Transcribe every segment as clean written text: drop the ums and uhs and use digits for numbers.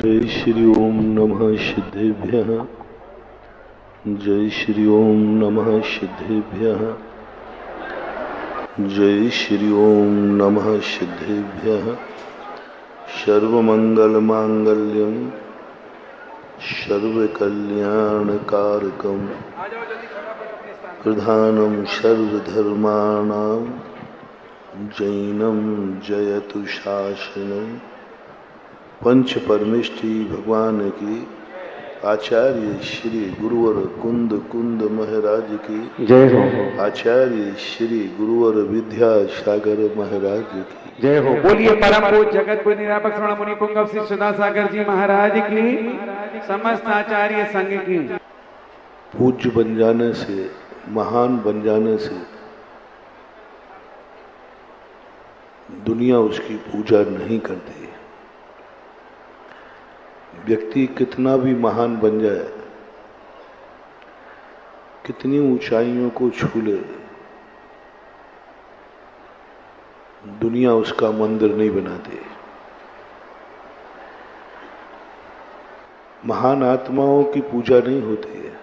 जय श्री ओम नमः सिद्धेभ्यः। जय श्री ओम नमः सिद्धेभ्यः। जय श्री ओम नमः सिद्धेभ्यः। सर्वमंगल मांगल्यं सर्वकल्याणकारकं प्रधानं सर्वधर्माणां जैनं जयतु शासनं। पंच परमेष्ठी भगवान की आचार्य श्री गुरुवर कुंद कुंद महाराज की जय हो। आचार्य श्री गुरुवर विद्यासागर महाराज की जय हो। बोलिए परम पूज्य जगत गुरु निरापक श्रवण मुनि पुंगव श्री सुधा सागर जी महाराज की, समस्त आचार्य संघ की। पूज्य बन जाने से, महान बन जाने से दुनिया उसकी पूजा नहीं करती। व्यक्ति कितना भी महान बन जाए, कितनी ऊंचाइयों को छू ले, दुनिया उसका मंदिर नहीं बनाती। महान आत्माओं की पूजा नहीं होती है।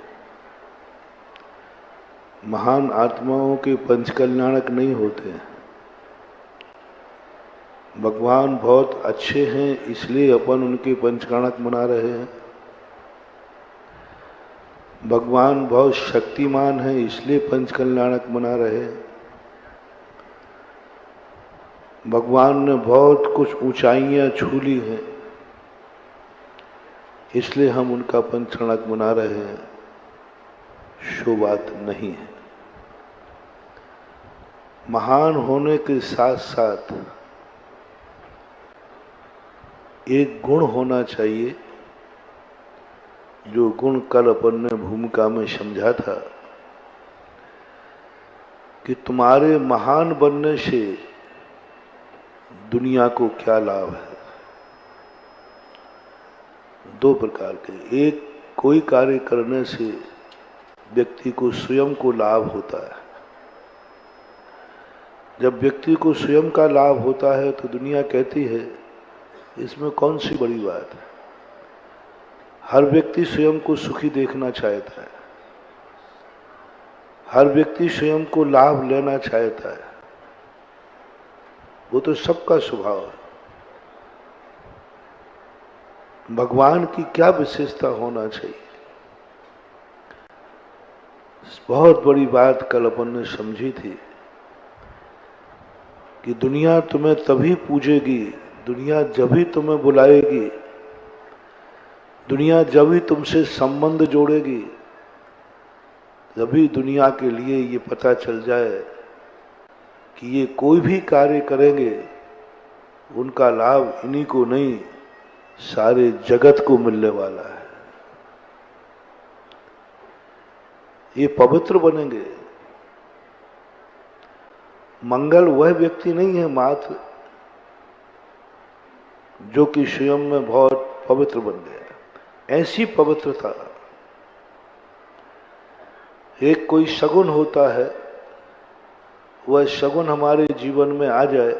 महान आत्माओं के पंचकल्याणक नहीं होते हैं। भगवान बहुत अच्छे हैं इसलिए अपन उनके पंचकल्याणक मना रहे हैं। भगवान बहुत शक्तिमान है इसलिए पंचकल्याणक मना रहे हैं। भगवान ने बहुत कुछ ऊंचाइयां छू ली हैं इसलिए हम उनका पंचकल्याणक मना रहे हैं। सो बात नहीं है। महान होने के साथ साथ एक गुण होना चाहिए, जो गुण कल अपन ने भूमिका में समझा था कि तुम्हारे महान बनने से दुनिया को क्या लाभ है। दो प्रकार के। एक, कोई कार्य करने से व्यक्ति को स्वयं को लाभ होता है। जब व्यक्ति को स्वयं का लाभ होता है तो दुनिया कहती है इसमें कौन सी बड़ी बात है। हर व्यक्ति स्वयं को सुखी देखना चाहता है। हर व्यक्ति स्वयं को लाभ लेना चाहता है। वो तो सबका स्वभाव है। भगवान की क्या विशेषता होना चाहिए। बहुत बड़ी बात कल अपन ने समझी थी कि दुनिया तुम्हें तभी पूजेगी, दुनिया जब भी तुम्हें बुलाएगी, दुनिया जब भी तुमसे संबंध जोड़ेगी, तभी दुनिया के लिए ये पता चल जाए कि ये कोई भी कार्य करेंगे उनका लाभ इन्हीं को नहीं सारे जगत को मिलने वाला है। ये पवित्र बनेंगे। मंगल वह व्यक्ति नहीं है मात्र जो कि स्वयं में बहुत पवित्र बन गया। ऐसी पवित्रता एक कोई सगुन होता है, वह सगुन हमारे जीवन में आ जाए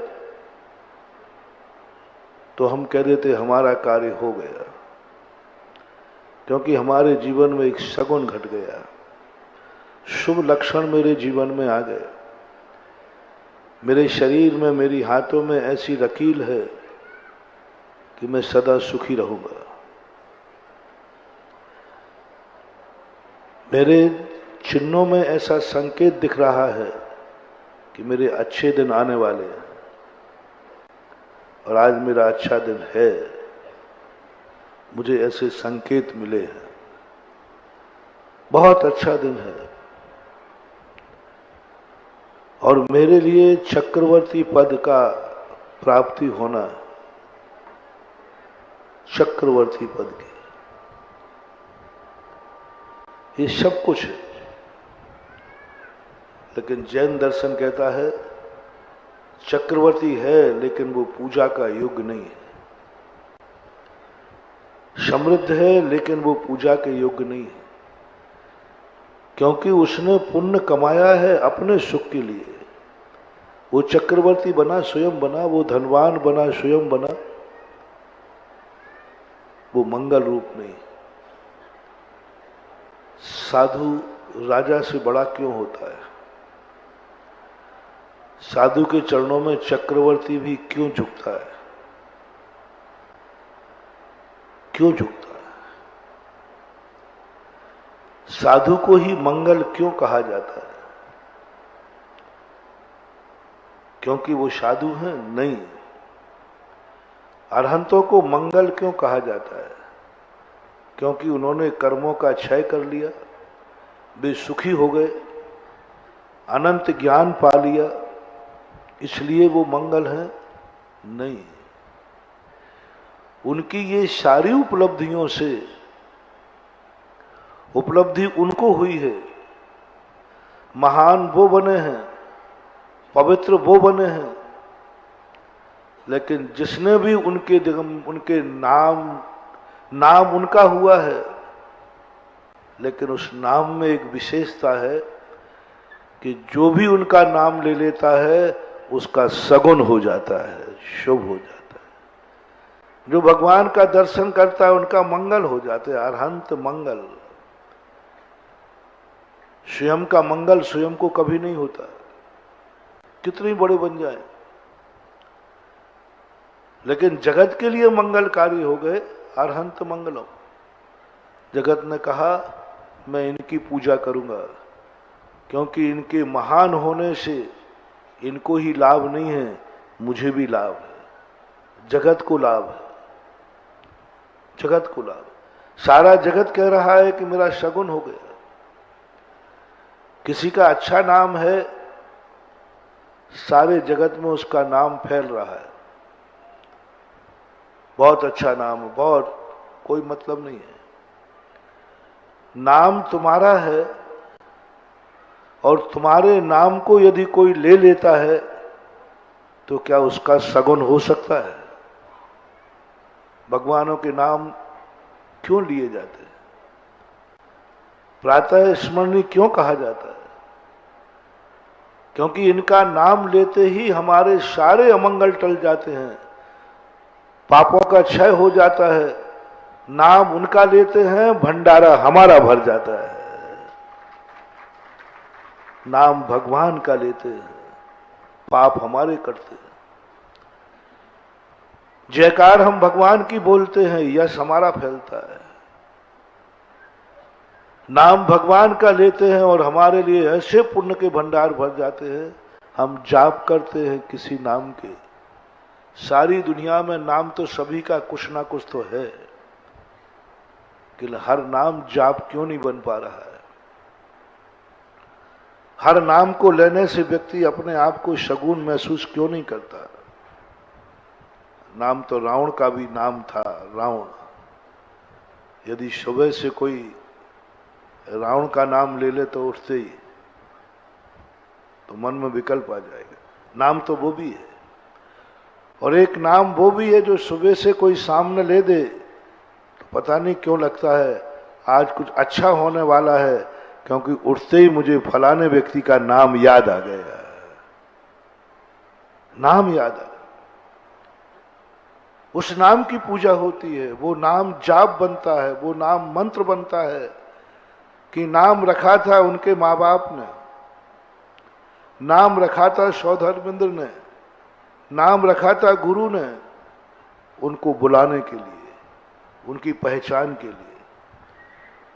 तो हम कह देते हमारा कार्य हो गया, क्योंकि हमारे जीवन में एक सगुन घट गया। शुभ लक्षण मेरे जीवन में आ गए। मेरे शरीर में, मेरी हाथों में ऐसी लकीर है कि मैं सदा सुखी रहूंगा। मेरे चिन्हों में ऐसा संकेत दिख रहा है कि मेरे अच्छे दिन आने वाले हैं, और आज मेरा अच्छा दिन है। मुझे ऐसे संकेत मिले हैं। बहुत अच्छा दिन है और मेरे लिए चक्रवर्ती पद का प्राप्ति होना, चक्रवर्ती पद की, ये सब कुछ है। लेकिन जैन दर्शन कहता है चक्रवर्ती है लेकिन वो पूजा का योग्य नहीं है। समृद्ध है लेकिन वो पूजा के योग्य नहीं है, क्योंकि उसने पुण्य कमाया है अपने सुख के लिए। वो चक्रवर्ती बना, स्वयं बना, वो धनवान बना, स्वयं बना, वो मंगल रूप नहीं। साधु राजा से बड़ा क्यों होता है? साधु के चरणों में चक्रवर्ती भी क्यों झुकता है? क्यों झुकता है? साधु को ही मंगल क्यों कहा जाता है? क्योंकि वो साधु हैं? नहीं। अरहंतों को मंगल क्यों कहा जाता है? क्योंकि उन्होंने कर्मों का क्षय कर लिया, वे सुखी हो गए, अनंत ज्ञान पा लिया, इसलिए वो मंगल हैं? नहीं। उनकी ये सारी उपलब्धियों से उपलब्धि उनको हुई है, महान वो बने हैं, पवित्र वो बने हैं, लेकिन जिसने भी उनके नाम उनका हुआ है, लेकिन उस नाम में एक विशेषता है कि जो भी उनका नाम ले लेता है उसका सगुन हो जाता है, शुभ हो जाता है। जो भगवान का दर्शन करता है उनका मंगल हो जाता है, अरहंत मंगल। स्वयं का मंगल स्वयं को कभी नहीं होता, कितने बड़े बन जाए, लेकिन जगत के लिए मंगलकारी हो गए, अरहंत मंगलम। जगत ने कहा मैं इनकी पूजा करूंगा, क्योंकि इनके महान होने से इनको ही लाभ नहीं है, मुझे भी लाभ है, जगत को लाभ है, जगत को लाभ। सारा जगत कह रहा है कि मेरा शगुन हो गया। किसी का अच्छा नाम है, सारे जगत में उसका नाम फैल रहा है, बहुत अच्छा नाम है, बहुत, कोई मतलब नहीं है। नाम तुम्हारा है और तुम्हारे नाम को यदि कोई ले लेता है तो क्या उसका सगुन हो सकता है? भगवानों के नाम क्यों लिए जाते हैं? प्रातः स्मरणी क्यों कहा जाता है? क्योंकि इनका नाम लेते ही हमारे सारे अमंगल टल जाते हैं, पापों का क्षय हो जाता है। नाम उनका लेते हैं, भंडारा हमारा भर जाता है। नाम भगवान का लेते हैं, पाप हमारे कटते हैं। जयकार हम भगवान की बोलते हैं, यश हमारा फैलता है। नाम भगवान का लेते हैं और हमारे लिए ऐसे पुण्य के भंडार भर जाते हैं। हम जाप करते हैं किसी नाम के, सारी दुनिया में नाम तो सभी का कुछ ना कुछ तो है, कि हर नाम जाप क्यों नहीं बन पा रहा है? हर नाम को लेने से व्यक्ति अपने आप को शगुन महसूस क्यों नहीं करता? नाम तो रावण का भी नाम था, रावण। यदि सुबह से कोई रावण का नाम ले ले तो उठते ही तो मन में विकल्प आ जाएगा। नाम तो वो भी है, और एक नाम वो भी है जो सुबह से कोई सामने ले दे तो पता नहीं क्यों लगता है आज कुछ अच्छा होने वाला है, क्योंकि उठते ही मुझे फलाने व्यक्ति का नाम याद आ गया। नाम याद आ गया, उस नाम की पूजा होती है, वो नाम जाप बनता है, वो नाम मंत्र बनता है। कि नाम रखा था उनके माँ बाप ने, नाम रखा था सौधर्मेंद्र ने, नाम रखा था गुरु ने, उनको बुलाने के लिए, उनकी पहचान के लिए।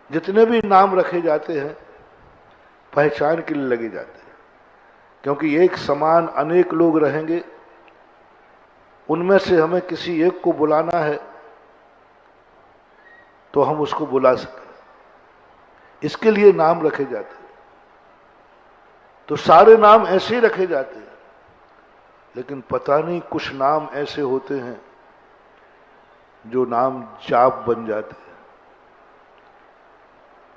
जितने भी नाम रखे जाते हैं पहचान के लिए लगे जाते हैं, क्योंकि एक समान अनेक लोग रहेंगे, उनमें से हमें किसी एक को बुलाना है तो हम उसको बुला सकें, इसके लिए नाम रखे जाते हैं। तो सारे नाम ऐसे ही रखे जाते हैं, लेकिन पता नहीं कुछ नाम ऐसे होते हैं जो नाम जाप बन जाते हैं,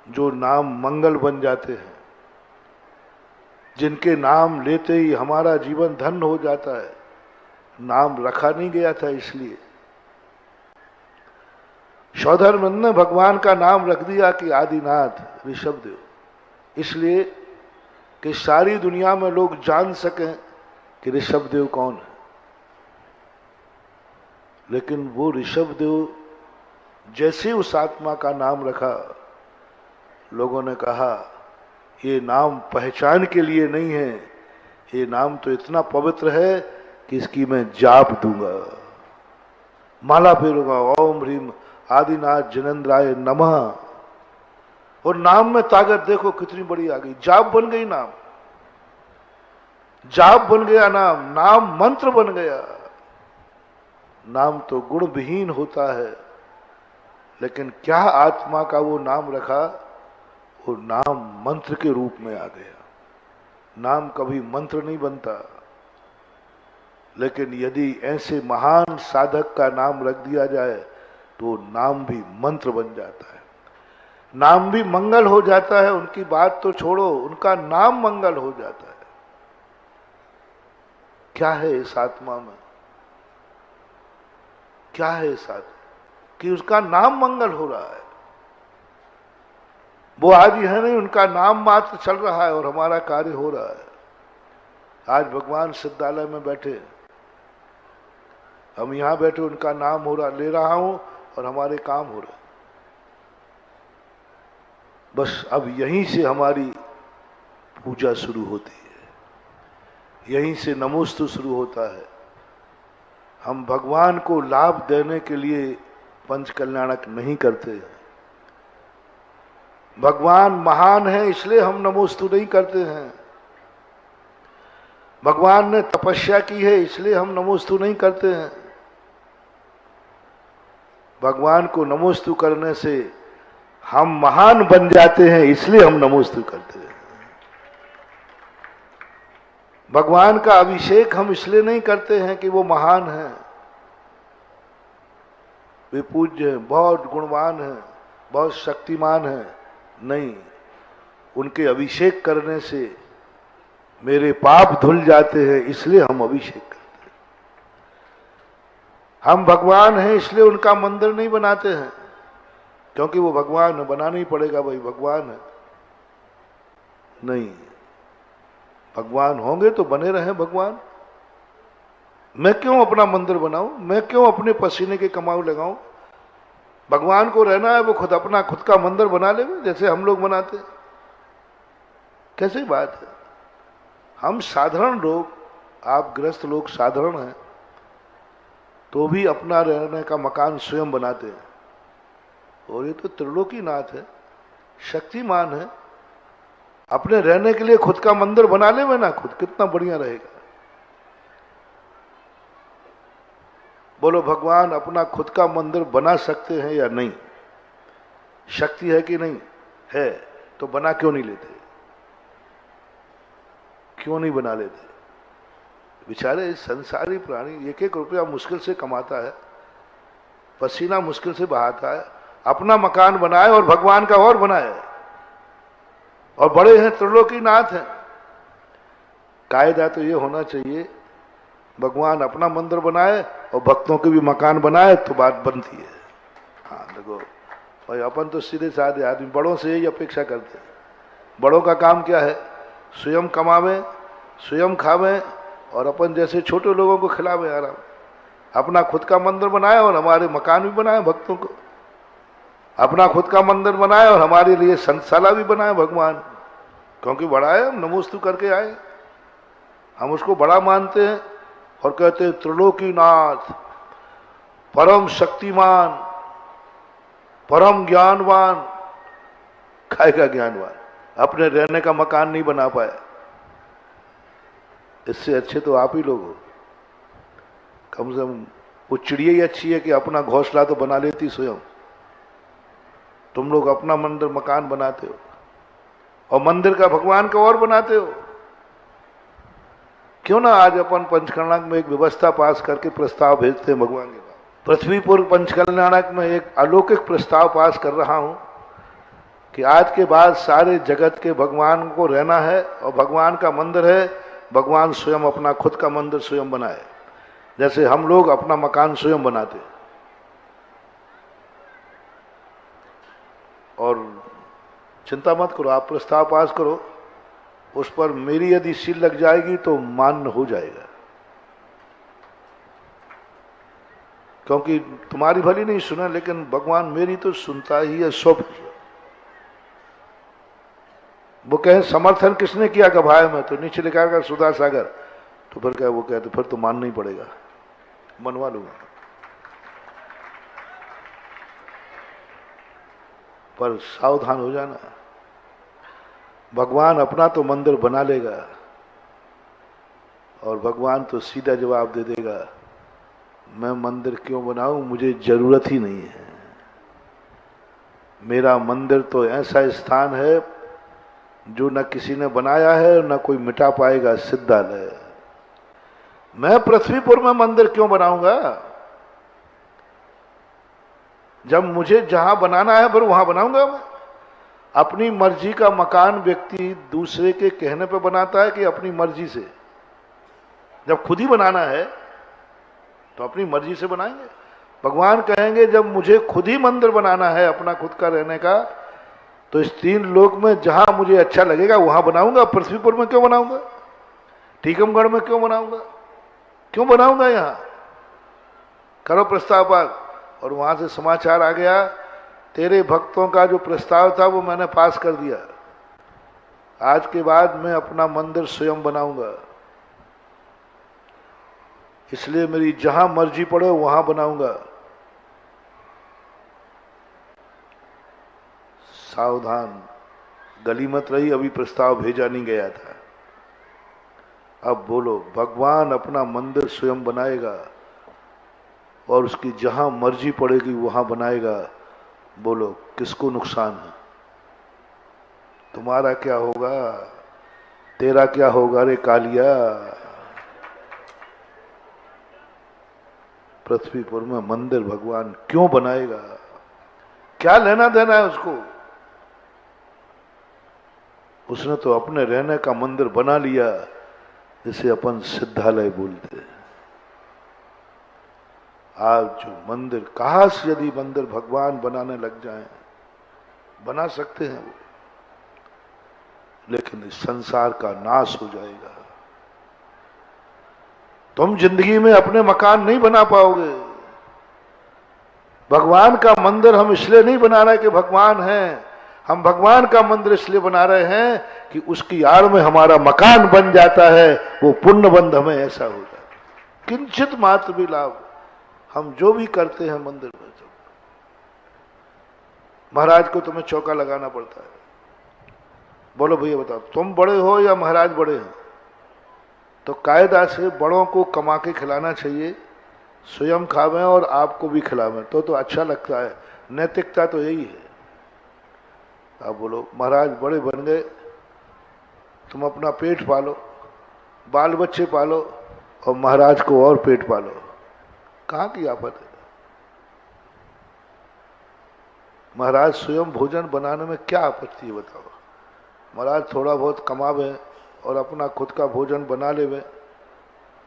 जो नाम मंगल बन जाते हैं, जिनके नाम लेते ही हमारा जीवन धन्य हो जाता है। नाम रखा नहीं गया था इसलिए सौधर्मेंद्र ने भगवान का नाम रख दिया कि आदिनाथ ऋषभदेव, इसलिए कि सारी दुनिया में लोग जान सकें कि ऋषभदेव कौन है। लेकिन वो ऋषभदेव जैसे उस आत्मा का नाम रखा, लोगों ने कहा ये नाम पहचान के लिए नहीं है, ये नाम तो इतना पवित्र है कि इसकी मैं जाप दूंगा, माला फेरूंगा, ओम ह्रीम आदिनाथ जिनेन्द्राय नमः। और नाम में ताकत देखो कितनी बड़ी आ गई, जाप बन गई नाम, जाप बन गया नाम, नाम मंत्र बन गया। नाम तो गुण विहीन होता है, लेकिन क्या आत्मा का वो नाम रखा, वो नाम मंत्र के रूप में आ गया। नाम कभी मंत्र नहीं बनता, लेकिन यदि ऐसे महान साधक का नाम रख दिया जाए तो नाम भी मंत्र बन जाता है, नाम भी मंगल हो जाता है। उनकी बात तो छोड़ो, उनका नाम मंगल हो जाता है। क्या है इस आत्मा में, क्या है इस आत्मा कि उसका नाम मंगल हो रहा है। वो आज है नहीं, उनका नाम मात्र चल रहा है और हमारा कार्य हो रहा है। आज भगवान सिद्धालय में बैठे, हम यहां बैठे, उनका नाम हो रहा, ले रहा हूं और हमारे काम हो रहे। बस अब यहीं से हमारी पूजा शुरू होती है, यहीं से नमोस्तु शुरू होता है। हम भगवान को लाभ देने के लिए पंच कल्याणक नहीं करते हैं। भगवान महान है इसलिए हम नमोस्तु नहीं करते हैं। भगवान ने तपस्या की है इसलिए हम नमोस्तु नहीं करते हैं। भगवान को नमोस्तु करने से हम महान बन जाते हैं, इसलिए हम नमोस्तु करते हैं। भगवान का अभिषेक हम इसलिए नहीं करते हैं कि वो महान है, वे पूज्य हैं, बहुत गुणवान हैं, बहुत शक्तिमान हैं। नहीं, उनके अभिषेक करने से मेरे पाप धुल जाते हैं, इसलिए हम अभिषेक करते हैं। हम भगवान हैं इसलिए उनका मंदिर नहीं बनाते हैं, क्योंकि वो भगवान है, बनाना ही पड़ेगा, भाई भगवान है। नहीं, भगवान होंगे तो बने रहे भगवान। मैं क्यों अपना मंदिर बनाऊं, मैं क्यों अपने पसीने के कमाऊ लगाऊं। भगवान को रहना है, वो खुद का मंदिर बना ले, जैसे हम लोग बनाते। कैसी बात है। हम साधारण लोग, आप गृहस्थ लोग साधारण हैं, तो भी अपना रहने का मकान स्वयं बनाते हैं। और ये तो त्रिलोकीनाथ है, शक्तिमान है, अपने रहने के लिए खुद का मंदिर बना ले ना, खुद कितना बढ़िया रहेगा। बोलो, भगवान अपना खुद का मंदिर बना सकते हैं या नहीं? शक्ति है कि नहीं है? तो बना क्यों नहीं लेते? क्यों नहीं बना लेते? बेचारे संसारी प्राणी 1-1 रुपया मुश्किल से कमाता है, पसीना मुश्किल से बहाता है, अपना मकान बनाए और भगवान का और बनाए, और बड़े हैं, त्रिलोकीनाथ हैं। कायदा तो ये होना चाहिए, भगवान अपना मंदिर बनाए और भक्तों के भी मकान बनाए, तो बात बनती है। हाँ देखो भाई, अपन तो सीधे साधे आदमी, बड़ों से यही अपेक्षा करते हैं। बड़ों का काम क्या है? स्वयं कमावे, स्वयं खावे, और अपन जैसे छोटे लोगों को खिलावे आराम। अपना खुद का मंदिर बनाए और हमारे मकान भी बनाए भक्तों को, अपना खुद का मंदिर बनाए और हमारे लिए संतशाला भी बनाए भगवान, क्योंकि बड़ा है, हम नमोस्तु करके आए, हम उसको बड़ा मानते हैं और कहते हैं त्रिलोकीनाथ, परम शक्तिमान, परम ज्ञानवान। खाएगा ज्ञानवान, अपने रहने का मकान नहीं बना पाए। इससे अच्छे तो आप ही लोग हो। कम से कम वो चिड़िया ही अच्छी है कि अपना घोंसला तो बना लेती स्वयं। तुम लोग अपना मंदिर मकान बनाते हो और मंदिर का भगवान का और बनाते हो। क्यों ना आज अपन पंचकल्याणक में एक व्यवस्था पास करके प्रस्ताव भेजते हैं भगवान के पास। पृथ्वीपुर पंचकल्याणक में एक अलौकिक प्रस्ताव पास कर रहा हूं कि आज के बाद सारे जगत के भगवान को रहना है और भगवान का मंदिर है, भगवान स्वयं अपना खुद का मंदिर स्वयं बनाए, जैसे हम लोग अपना मकान स्वयं बनाते। और चिंता मत करो, आप प्रस्ताव पास करो, उस पर मेरी यदि सील लग जाएगी तो मान्य हो जाएगा। क्योंकि तुम्हारी भली नहीं सुना, लेकिन भगवान मेरी तो सुनता ही है 100%। वो कहें समर्थन किसने किया गभाए में, तो नीचे लिखा है सुधा सागर, तो फिर क्या वो कहते फिर तो मानना ही पड़ेगा, मनवा लूंगा। पर सावधान हो जाना, भगवान अपना तो मंदिर बना लेगा और भगवान तो सीधा जवाब दे देगा, मैं मंदिर क्यों बनाऊं, मुझे जरूरत ही नहीं है। मेरा मंदिर तो ऐसा स्थान है जो न किसी ने बनाया है न कोई मिटा पाएगा, सिद्धालय। मैं पृथ्वीपुर में मंदिर क्यों बनाऊंगा, जब मुझे जहां बनाना है फिर वहां बनाऊंगा मैं। अपनी मर्जी का मकान व्यक्ति दूसरे के कहने पे बनाता है कि अपनी मर्जी से? जब खुद ही बनाना है तो अपनी मर्जी से बनाएंगे। भगवान कहेंगे जब मुझे खुद ही मंदिर बनाना है अपना खुद का रहने का, तो इस 3 लोक में जहां मुझे अच्छा लगेगा वहां बनाऊंगा। पृथ्वीपुर में क्यों बनाऊंगा, टीकमगढ़ में क्यों बनाऊंगा, क्यों बनाऊंगा यहां? करो प्रस्ताव पास। और वहां से समाचार आ गया, तेरे भक्तों का जो प्रस्ताव था वो मैंने पास कर दिया, आज के बाद मैं अपना मंदिर स्वयं बनाऊंगा, इसलिए मेरी जहां मर्जी पड़े वहां बनाऊंगा। सावधान, गली मत रही, अभी प्रस्ताव भेजा नहीं गया था। अब बोलो, भगवान अपना मंदिर स्वयं बनाएगा और उसकी जहां मर्जी पड़ेगी वहां बनाएगा। बोलो किसको नुकसान है? तुम्हारा क्या होगा, तेरा क्या होगा रे कालिया? पृथ्वीपुर में मंदिर भगवान क्यों बनाएगा, क्या लेना देना है उसको? उसने तो अपने रहने का मंदिर बना लिया, जिसे अपन सिद्धालय बोलते हैं। आज जो मंदिर, काश यदि मंदिर भगवान बनाने लग जाएं, बना सकते हैं वो, लेकिन इस संसार का नाश हो जाएगा। तुम जिंदगी में अपने मकान नहीं बना पाओगे। भगवान का मंदिर हम इसलिए नहीं बना रहे कि भगवान है, हम भगवान का मंदिर इसलिए बना रहे हैं कि उसकी आड़ में हमारा मकान बन जाता है, वो पुण्य बंध हमें ऐसा हो जाता है। किंचित मात्र भी लाभ हम जो भी करते हैं मंदिर में, महाराज को तुम्हें चौका लगाना पड़ता है। बोलो भैया बताओ, तुम बड़े हो या महाराज बड़े हैं? तो कायदा से बड़ों को कमा के खिलाना चाहिए, स्वयं खावें और आपको भी खिलावें, तो अच्छा लगता है। नैतिकता तो यही है। आप बोलो महाराज बड़े बन गए, तुम अपना पेट पालो, बाल बच्चे पालो और महाराज को और पेट पालो, कहाँ की आफत है? महाराज स्वयं भोजन बनाने में क्या आपत्ति है बताओ? महाराज थोड़ा बहुत कमावे और अपना खुद का भोजन बना लेवे,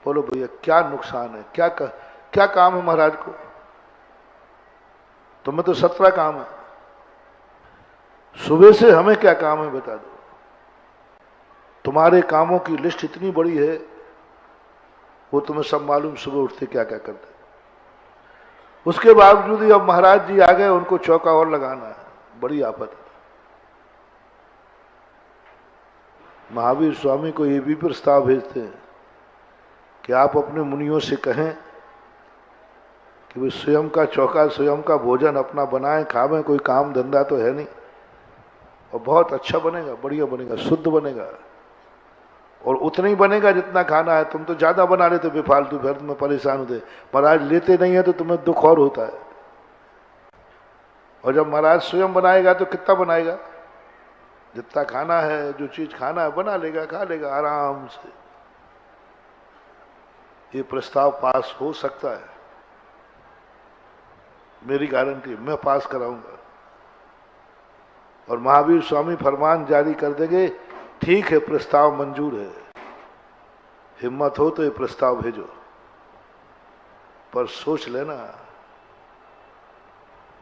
बोलो भैया क्या नुकसान है? क्या काम है महाराज को? तुम्हें तो 17 काम है, सुबह से हमें क्या काम है बता दो? तुम्हारे कामों की लिस्ट इतनी बड़ी है, वो तुम्हें सब मालूम, सुबह उठते क्या क्या करते। उसके बावजूद ही अब महाराज जी आ गए, उनको चौका और लगाना है, बड़ी आफत है। महावीर स्वामी को ये भी प्रस्ताव भेजते हैं कि आप अपने मुनियों से कहें कि वे स्वयं का चौका, स्वयं का भोजन अपना बनाएं, खावें, कोई काम धंधा तो है नहीं, और बहुत अच्छा बनेगा, बढ़िया बनेगा, शुद्ध बनेगा, और उतना ही बनेगा जितना खाना है। तुम तो ज्यादा बना लेते बेफालतू, फिर तुम्हें परेशान होते। महाराज लेते नहीं है तो तुम्हें दुख और होता है। और जब महाराज स्वयं बनाएगा तो कितना बनाएगा? जितना खाना है, जो चीज खाना है बना लेगा, खा लेगा आराम से। ये प्रस्ताव पास हो सकता है, मेरी गारंटी, मैं पास कराऊंगा। और महावीर स्वामी फरमान जारी कर देंगे, ठीक है प्रस्ताव मंजूर है, हिम्मत हो तो ये प्रस्ताव भेजो, पर सोच लेना,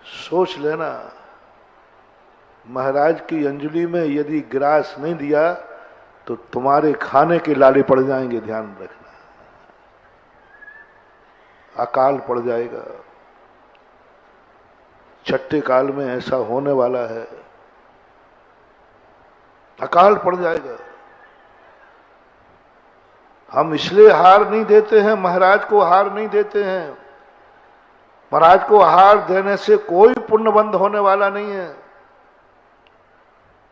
सोच लेना, महाराज की अंजलि में यदि ग्रास नहीं दिया तो तुम्हारे खाने के लाले पड़ जाएंगे, ध्यान रखना, अकाल पड़ जाएगा। छठे काल में ऐसा होने वाला है, अकाल पड़ जाएगा। हम इसलिए हार नहीं देते हैं, महाराज को हार नहीं देते हैं। महाराज को हार देने से कोई पुण्यबंध होने वाला नहीं है।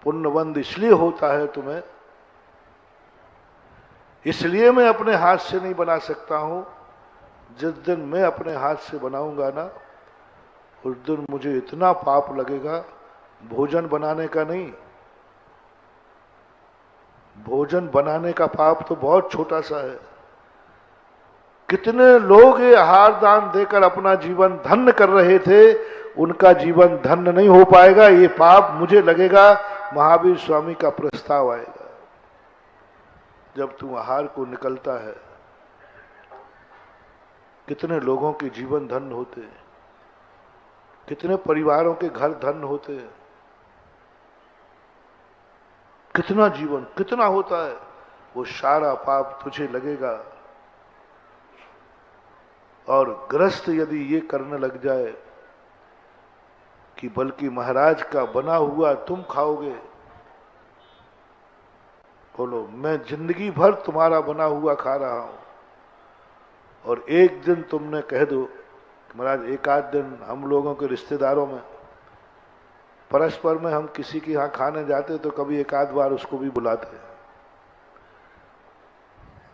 पुण्यबंध इसलिए होता है तुम्हें, इसलिए मैं अपने हाथ से नहीं बना सकता हूं। जिस दिन मैं अपने हाथ से बनाऊंगा ना, उस दिन मुझे इतना पाप लगेगा, भोजन बनाने का नहीं, भोजन बनाने का पाप तो बहुत छोटा सा है। कितने लोग ये आहार दान देकर अपना जीवन धन्य कर रहे थे, उनका जीवन धन्य नहीं हो पाएगा। ये पाप मुझे लगेगा महावीर स्वामी का प्रस्ताव आएगा। जब तू आहार को निकलता है, कितने लोगों के जीवन धन्य होते हैं, कितने परिवारों के घर धन्य होते हैं, कितना जीवन कितना होता है। वो सारा पाप तुझे लगेगा। और गृहस्थ यदि ये करने लग जाए कि बल्कि महाराज का बना हुआ तुम खाओगे, बोलो मैं जिंदगी भर तुम्हारा बना हुआ खा रहा हूं, और एक दिन तुमने कह दो कि महाराज एक आध दिन हम लोगों के रिश्तेदारों में परस्पर में हम किसी के यहाँ खाने जाते तो कभी एक आध बार उसको भी बुलाते।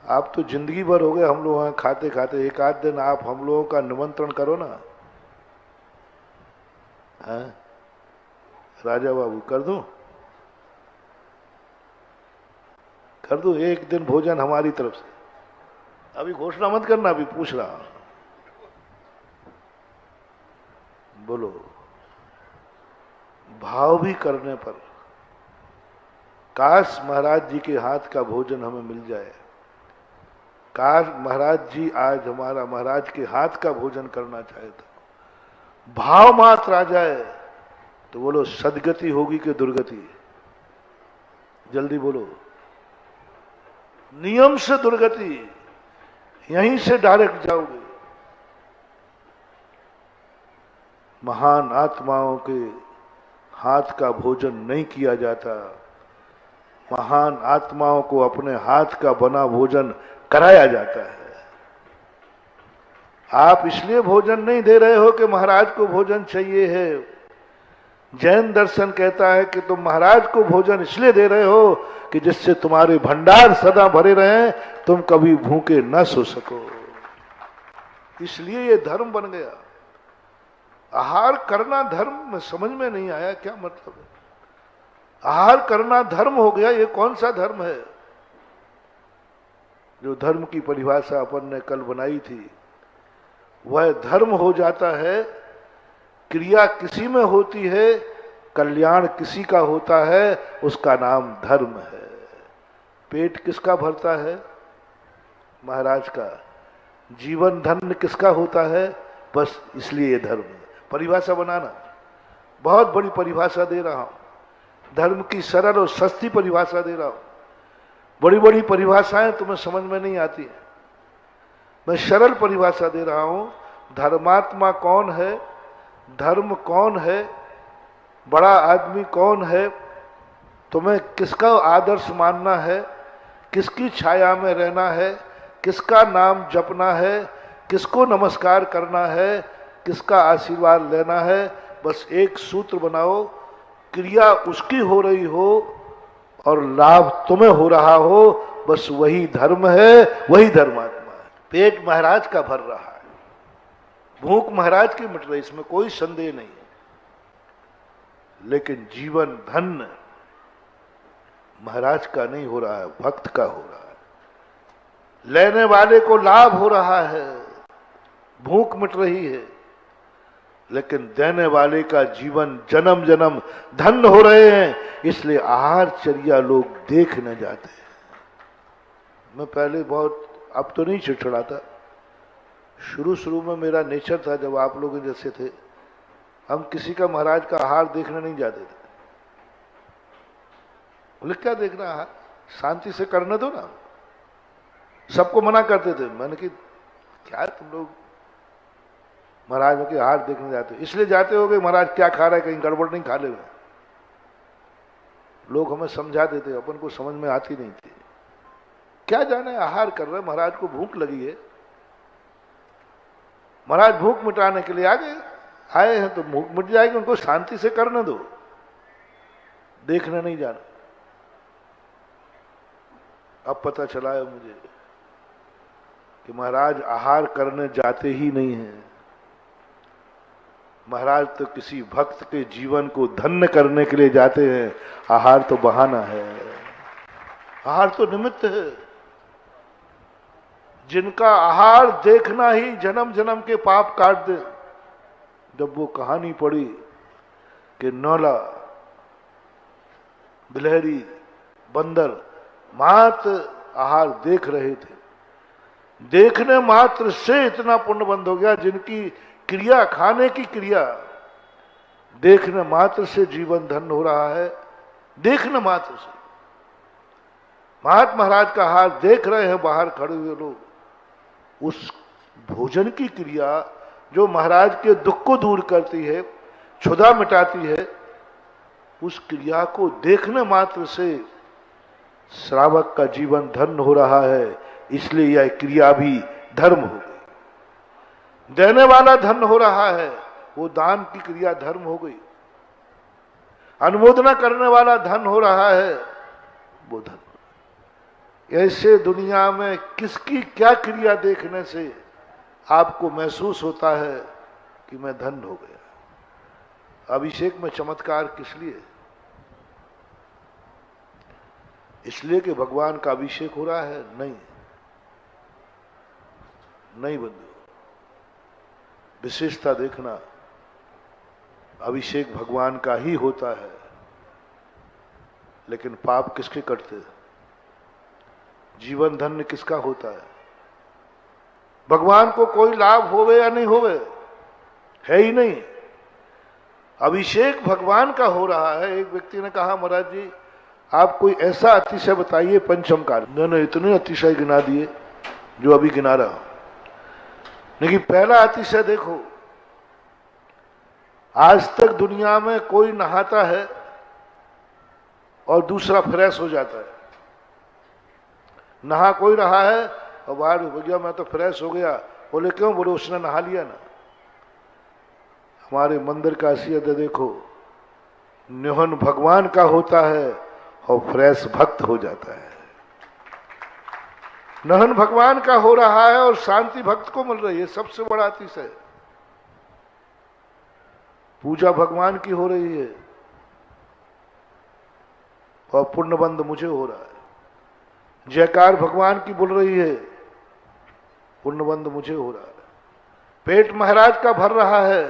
आप तो जिंदगी भर हो गए हम लोग वहां खाते खाते, एक आध दिन आप हम लोगों का निमंत्रण करो ना। हाँ? राजा बाबू कर दूं? कर दूं एक दिन भोजन हमारी तरफ से? अभी घोषणा मत करना, अभी पूछ रहा हूं। बोलो। भाव भी करने पर काश महाराज जी के हाथ का भोजन हमें मिल जाए, काश महाराज जी आज हमारा महाराज के हाथ का भोजन करना चाहे तो भाव मात्र आ जाए तो बोलो सदगति होगी कि दुर्गति? जल्दी बोलो। नियम से दुर्गति, यहीं से डायरेक्ट जाओगे। महान आत्माओं के हाथ का भोजन नहीं किया जाता, महान आत्माओं को अपने हाथ का बना भोजन कराया जाता है। आप इसलिए भोजन नहीं दे रहे हो कि महाराज को भोजन चाहिए है। जैन दर्शन कहता है कि तुम महाराज को भोजन इसलिए दे रहे हो कि जिससे तुम्हारे भंडार सदा भरे रहें, तुम कभी भूखे न सो सको। इसलिए ये धर्म बन गया। आहार करना धर्म में समझ में नहीं आया, क्या मतलब है? आहार करना धर्म हो गया, ये कौन सा धर्म है? जो धर्म की परिभाषा अपन ने कल बनाई थी, वह धर्म हो जाता है, क्रिया किसी में होती है, कल्याण किसी का होता है, उसका नाम धर्म है। पेट किसका भरता है? महाराज का। जीवन धन्य किसका होता है? बस इसलिए ये धर्म है। परिभाषा बनाना, बहुत बड़ी परिभाषा दे रहा हूं, धर्म की सरल और सस्ती परिभाषा दे रहा हूं। बड़ी बड़ी परिभाषाएं तुम्हें समझ में नहीं आती है, मैं सरल परिभाषा दे रहा हूं। धर्मात्मा कौन है, धर्म कौन है, बड़ा आदमी कौन है, तुम्हें किसका आदर्श मानना है, किसकी छाया में रहना है, किसका नाम जपना है, किसको नमस्कार करना है, किसका आशीर्वाद लेना है। बस एक सूत्र बनाओ, क्रिया उसकी हो रही हो और लाभ तुम्हें हो रहा हो, बस वही धर्म है, वही धर्मात्मा है। पेट महाराज का भर रहा है, भूख महाराज की मिट रही, इसमें कोई संदेह नहीं है। लेकिन जीवन धन्य महाराज का नहीं हो रहा है, भक्त का हो रहा है। लेने वाले को लाभ हो रहा है, भूख मिट रही है, लेकिन देने वाले का जीवन जन्म जन्म धन्य हो रहे हैं। इसलिए आहारचर्या लोग देख न जाते हैं। मैं पहले बहुत, अब तो नहीं चिड़चिड़ाता, शुरू में मेरा नेचर था, जब आप लोग जैसे थे, हम किसी का महाराज का आहार देखने नहीं जाते थे। बोले क्या देखना आहार, शांति से करने दो ना। सबको मना करते थे। मैंने कि क्या तुम लोग महाराज के हार देखने जाते हो, इसलिए जाते हो कि महाराज क्या खा रहा है, कहीं गड़बड़ नहीं खा ले। लोग हमें समझा देते, अपन को समझ में आती नहीं थी। क्या जाने आहार कर रहे, महाराज को भूख लगी है, महाराज भूख मिटाने के लिए आए हैं तो भूख मिट जाएगी, उनको शांति से करने दो, देखने नहीं जाना। अब पता चला है मुझे कि महाराज आहार करने जाते ही नहीं हैं। महाराज तो किसी भक्त के जीवन को धन्य करने के लिए जाते हैं। आहार तो बहाना है, आहार तो निमित्त है। जिनका आहार देखना ही जन्म जन्म के पाप काट दे। जब वो कहानी पड़ी कि नौला, बिलहरी, बंदर मात्र आहार देख रहे थे, देखने मात्र से इतना पुण्य बंद हो गया। जिनकी क्रिया, खाने की क्रिया, देखने मात्र से जीवन धन्य हो रहा है, देखने मात्र से। महात्मा महाराज का आहार देख रहे हैं बाहर खड़े हुए लोग, उस भोजन की क्रिया जो महाराज के दुख को दूर करती है, क्षुधा मिटाती है, उस क्रिया को देखने मात्र से श्रावक का जीवन धन्य हो रहा है। इसलिए यह क्रिया भी धर्म हो गई। देने वाला धन्य हो रहा है, वो दान की क्रिया धर्म हो गई। अनुमोदना करने वाला धन हो रहा है, वो धर्म। ऐसे दुनिया में किसकी क्या क्रिया देखने से आपको महसूस होता है कि मैं धन्य हो गया? अभिषेक में चमत्कार किस लिए? इसलिए कि भगवान का अभिषेक हो रहा है? नहीं, नहीं बंधु। विशेषता देखना, अभिषेक भगवान का ही होता है, लेकिन पाप किसके कटते? जीवन धन्य किसका होता है? भगवान को कोई लाभ होवे या नहीं होवे, है ही नहीं। अभिषेक भगवान का हो रहा है। एक व्यक्ति ने कहा, महाराज जी आप कोई ऐसा अतिशय बताइए पंचम काल। मैंने इतने अतिशय गिना दिए जो अभी गिना रहा हूं, लेकिन पहला अतिशय देखो। आज तक दुनिया में कोई नहाता है और दूसरा फ्रेश हो जाता है। नहा कोई रहा है और बाहर भैया मैं तो फ्रेश हो गया, बोले क्यों? बोले उसने नहा लिया ना। हमारे मंदिर का हैसियत है, देखो निहन भगवान का होता है और फ्रेश भक्त हो जाता है। नहन भगवान का हो रहा है और शांति भक्त को मिल रही है, सबसे बड़ा अतिशय। पूजा भगवान की हो रही है और पुण्यबंध मुझे हो रहा है। जयकार भगवान की बोल रही है, पुण्यबंध मुझे हो रहा है। पेट महाराज का भर रहा है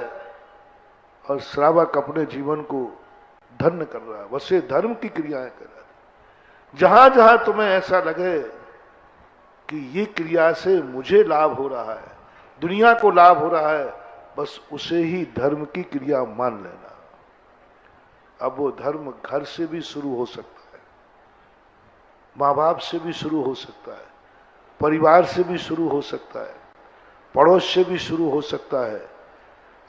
और श्रावक अपने जीवन को धन्य कर रहा है। वैसे धर्म की क्रियाएं कर रहा है। जहां जहां तुम्हें ऐसा लगे कि ये क्रिया से मुझे लाभ हो रहा है, दुनिया को लाभ हो रहा है, बस उसे ही धर्म की क्रिया मान लेना। अब वो धर्म घर से भी शुरू हो सकता है, माँ बाप से भी शुरू हो सकता है, परिवार से भी शुरू हो सकता है, पड़ोस से भी शुरू हो सकता है।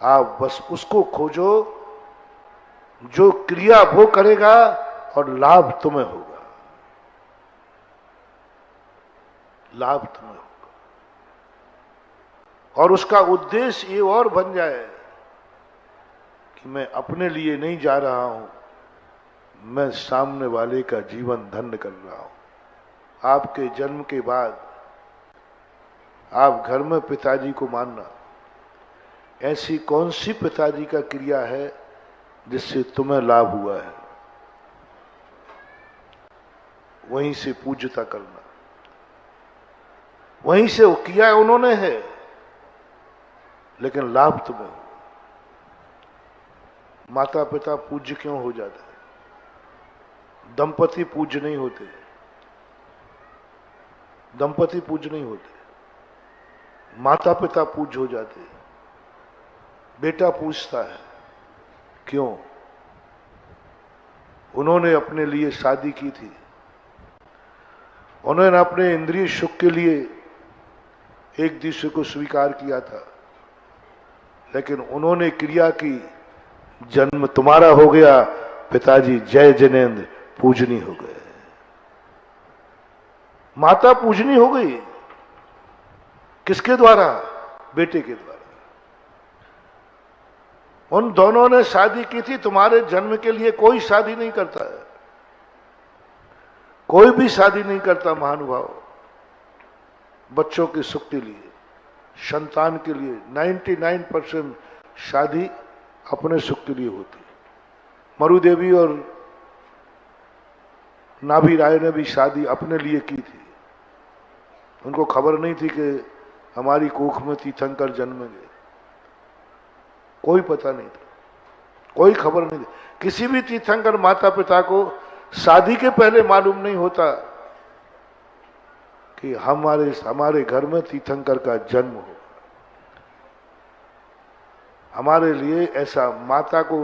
आप बस उसको खोजो जो क्रिया वो करेगा और लाभ तुम्हें होगा, लाभ तुम्हें होगा। और उसका उद्देश्य ये और बन जाए कि मैं अपने लिए नहीं जा रहा हूं, मैं सामने वाले का जीवन धन्य कर रहा हूं। आपके जन्म के बाद आप घर में पिताजी को मानना, ऐसी कौन सी पिताजी का क्रिया है जिससे तुम्हें लाभ हुआ है? वहीं से पूज्यता करना, वहीं से वो किया उन्होंने है, लेकिन लाभ तुम्हें हो। माता पिता पूज्य क्यों हो जाते हैं? दंपति पूज्य नहीं होते, दंपति पूज्य नहीं होते, माता पिता पूज्य हो जाते हैं। बेटा पूछता है क्यों? उन्होंने अपने लिए शादी की थी, उन्होंने अपने इंद्रिय सुख के लिए एक दूसरे को स्वीकार किया था, लेकिन उन्होंने क्रिया की, जन्म तुम्हारा हो गया, पिताजी जय जिनेंद्र पूजनी हो गए। माता पूजनी हो गई, किसके द्वारा? बेटे के द्वारा। उन दोनों ने शादी की थी, तुम्हारे जन्म के लिए कोई शादी नहीं करता है, कोई भी शादी नहीं करता महानुभाव। बच्चों के सुख के लिए, संतान के लिए 99% शादी अपने सुख के लिए होती। मरु देवी और नाभि राय ने भी शादी अपने लिए की थी। उनको खबर नहीं थी कि हमारी कोख में तीर्थंकर जन्मेंगे, कोई पता नहीं था, कोई खबर नहीं थी। किसी भी तीर्थंकर माता पिता को शादी के पहले मालूम नहीं होता कि हमारे घर में तीर्थंकर का जन्म हो। हमारे लिए ऐसा माता को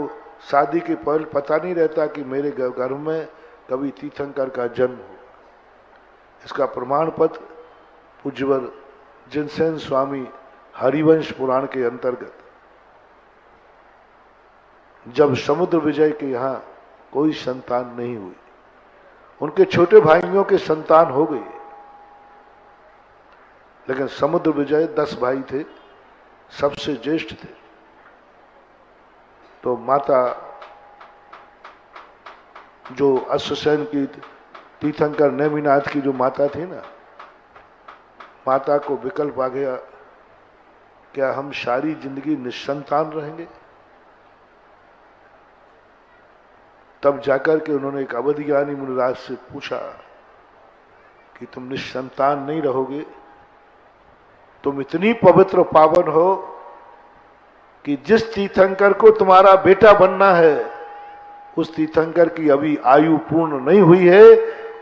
शादी के पहले पता नहीं रहता कि मेरे घर में कभी तीर्थंकर का जन्म हो। इसका प्रमाण पत्र पूज्यवर जिनसेन स्वामी हरिवंश पुराण के अंतर्गत, जब समुद्र विजय के यहां कोई संतान नहीं हुई, उनके छोटे भाइयों के संतान हो गई, लेकिन समुद्र विजय 10 भाई थे, सबसे ज्येष्ठ थे। तो माता जो अश्वसेन की तीर्थंकर नेमिनाथ की जो माता थी ना, माता को विकल्प आ गया, क्या हम सारी जिंदगी निसंतान रहेंगे? तब जाकर के उन्होंने एक अवधिज्ञानी मुनिराज से पूछा कि तुम निसंतान नहीं रहोगे, तुम इतनी पवित्र पावन हो कि जिस तीर्थंकर को तुम्हारा बेटा बनना है, उस तीर्थंकर की अभी आयु पूर्ण नहीं हुई है,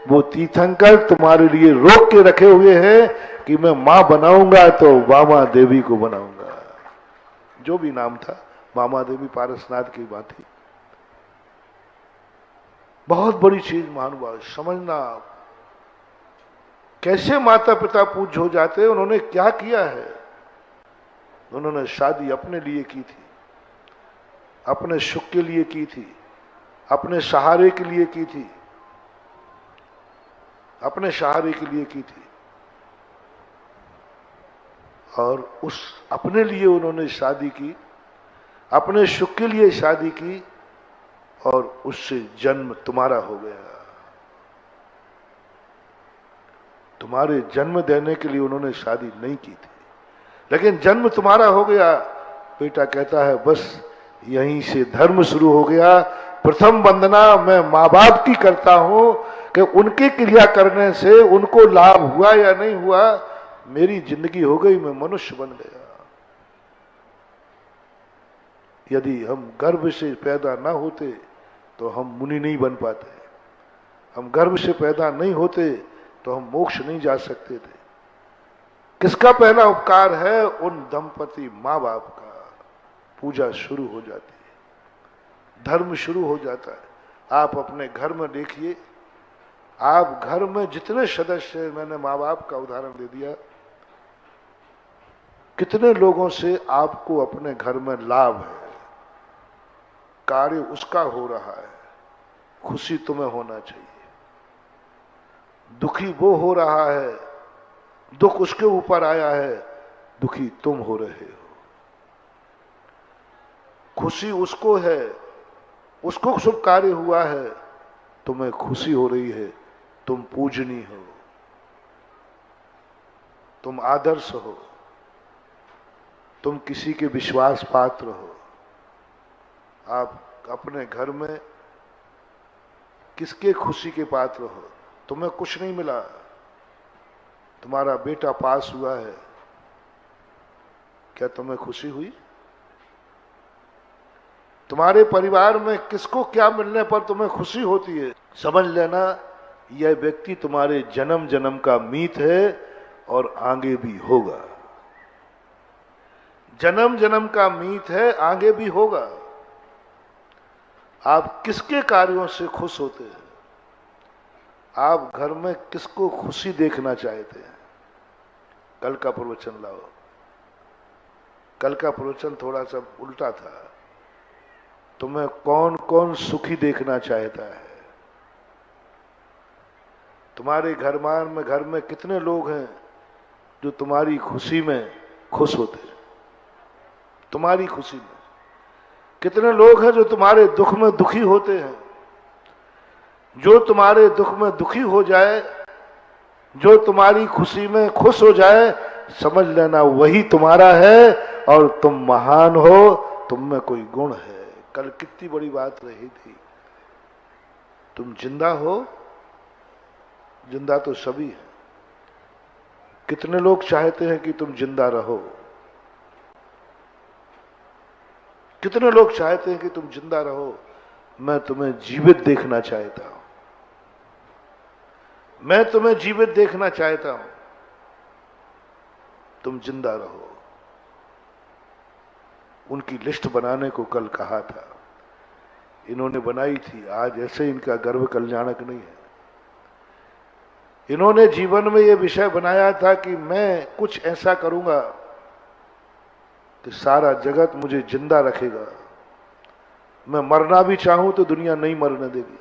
वो तीर्थंकर तुम्हारे लिए रोक के रखे हुए हैं कि मैं मां बनाऊंगा तो वामा देवी को बनाऊंगा। जो भी नाम था, वामा देवी पारसनाथ की बात थी। बहुत बड़ी चीज महानुभाव, समझना कैसे माता पिता पूज्य हो जाते हैं। उन्होंने क्या किया है? उन्होंने शादी अपने लिए की थी, अपने सुख के लिए की थी, अपने सहारे के लिए की थी, अपने सहारे के लिए की थी। और उस अपने लिए उन्होंने शादी की, अपने सुख के लिए शादी की, और उससे जन्म तुम्हारा हो गया। तुम्हारे जन्म देने के लिए उन्होंने शादी नहीं की थी, लेकिन जन्म तुम्हारा हो गया। बेटा कहता है बस यहीं से धर्म शुरू हो गया। प्रथम वंदना मैं माँ बाप की करता हूं कि उनकी क्रिया करने से उनको लाभ हुआ या नहीं हुआ, मेरी जिंदगी हो गई, मैं मनुष्य बन गया। यदि हम गर्भ से पैदा ना होते तो हम मुनि नहीं बन पाते, हम गर्भ से पैदा नहीं होते तो हम मोक्ष नहीं जा सकते थे। किसका पहला उपकार है? उन दंपति माँ बाप का। पूजा शुरू हो जाती है, धर्म शुरू हो जाता है। आप अपने घर में देखिए, आप घर में जितने सदस्य, मैंने माँ बाप का उदाहरण दे दिया, कितने लोगों से आपको अपने घर में लाभ है, कार्य उसका हो रहा है, खुशी तुम्हें होना चाहिए। दुखी वो हो रहा है, दुख उसके ऊपर आया है, दुखी तुम हो रहे हो। खुशी उसको है, उसको शुभ कार्य हुआ है, तुम्हें खुशी हो रही है, तुम पूजनीय हो, तुम आदर्श हो, तुम किसी के विश्वास पात्र हो। आप अपने घर में किसके खुशी के पात्र हो? तुम्हें कुछ नहीं मिला, तुम्हारा बेटा पास हुआ है, क्या तुम्हें खुशी हुई? तुम्हारे परिवार में किसको क्या मिलने पर तुम्हें खुशी होती है? समझ लेना, यह व्यक्ति तुम्हारे जन्म जन्म का मीत है और आगे भी होगा। जन्म जन्म का मीत है, आगे भी होगा। आप किसके कार्यों से खुश होते हैं? आप घर में किसको खुशी देखना चाहते हैं? कल का प्रवचन लाओ। कल का प्रवचन थोड़ा सा उल्टा था। तुम्हें कौन कौन सुखी देखना चाहता है? तुम्हारे घर में कितने लोग हैं जो तुम्हारी खुशी में खुश होते हैं? तुम्हारी खुशी में कितने लोग हैं जो तुम्हारे दुख में दुखी होते हैं? जो तुम्हारे दुख में दुखी हो जाए, जो तुम्हारी खुशी में खुश हो जाए, समझ लेना वही तुम्हारा है और तुम महान हो, तुम में कोई गुण है। कल कितनी बड़ी बात रही थी। तुम जिंदा हो, जिंदा तो सभी है। कितने लोग चाहते हैं कि तुम जिंदा रहो? कितने लोग चाहते हैं कि तुम जिंदा रहो? मैं तुम्हें जीवित देखना चाहता हूं। मैं तुम्हें जीवित देखना चाहता हूं। तुम जिंदा रहो। उनकी लिस्ट बनाने को कल कहा था, इन्होंने बनाई थी। आज ऐसे इनका गर्व कल्याणक नहीं है। इन्होंने जीवन में यह विषय बनाया था कि मैं कुछ ऐसा करूंगा कि सारा जगत मुझे जिंदा रखेगा। मैं मरना भी चाहूं तो दुनिया नहीं मरने देगी।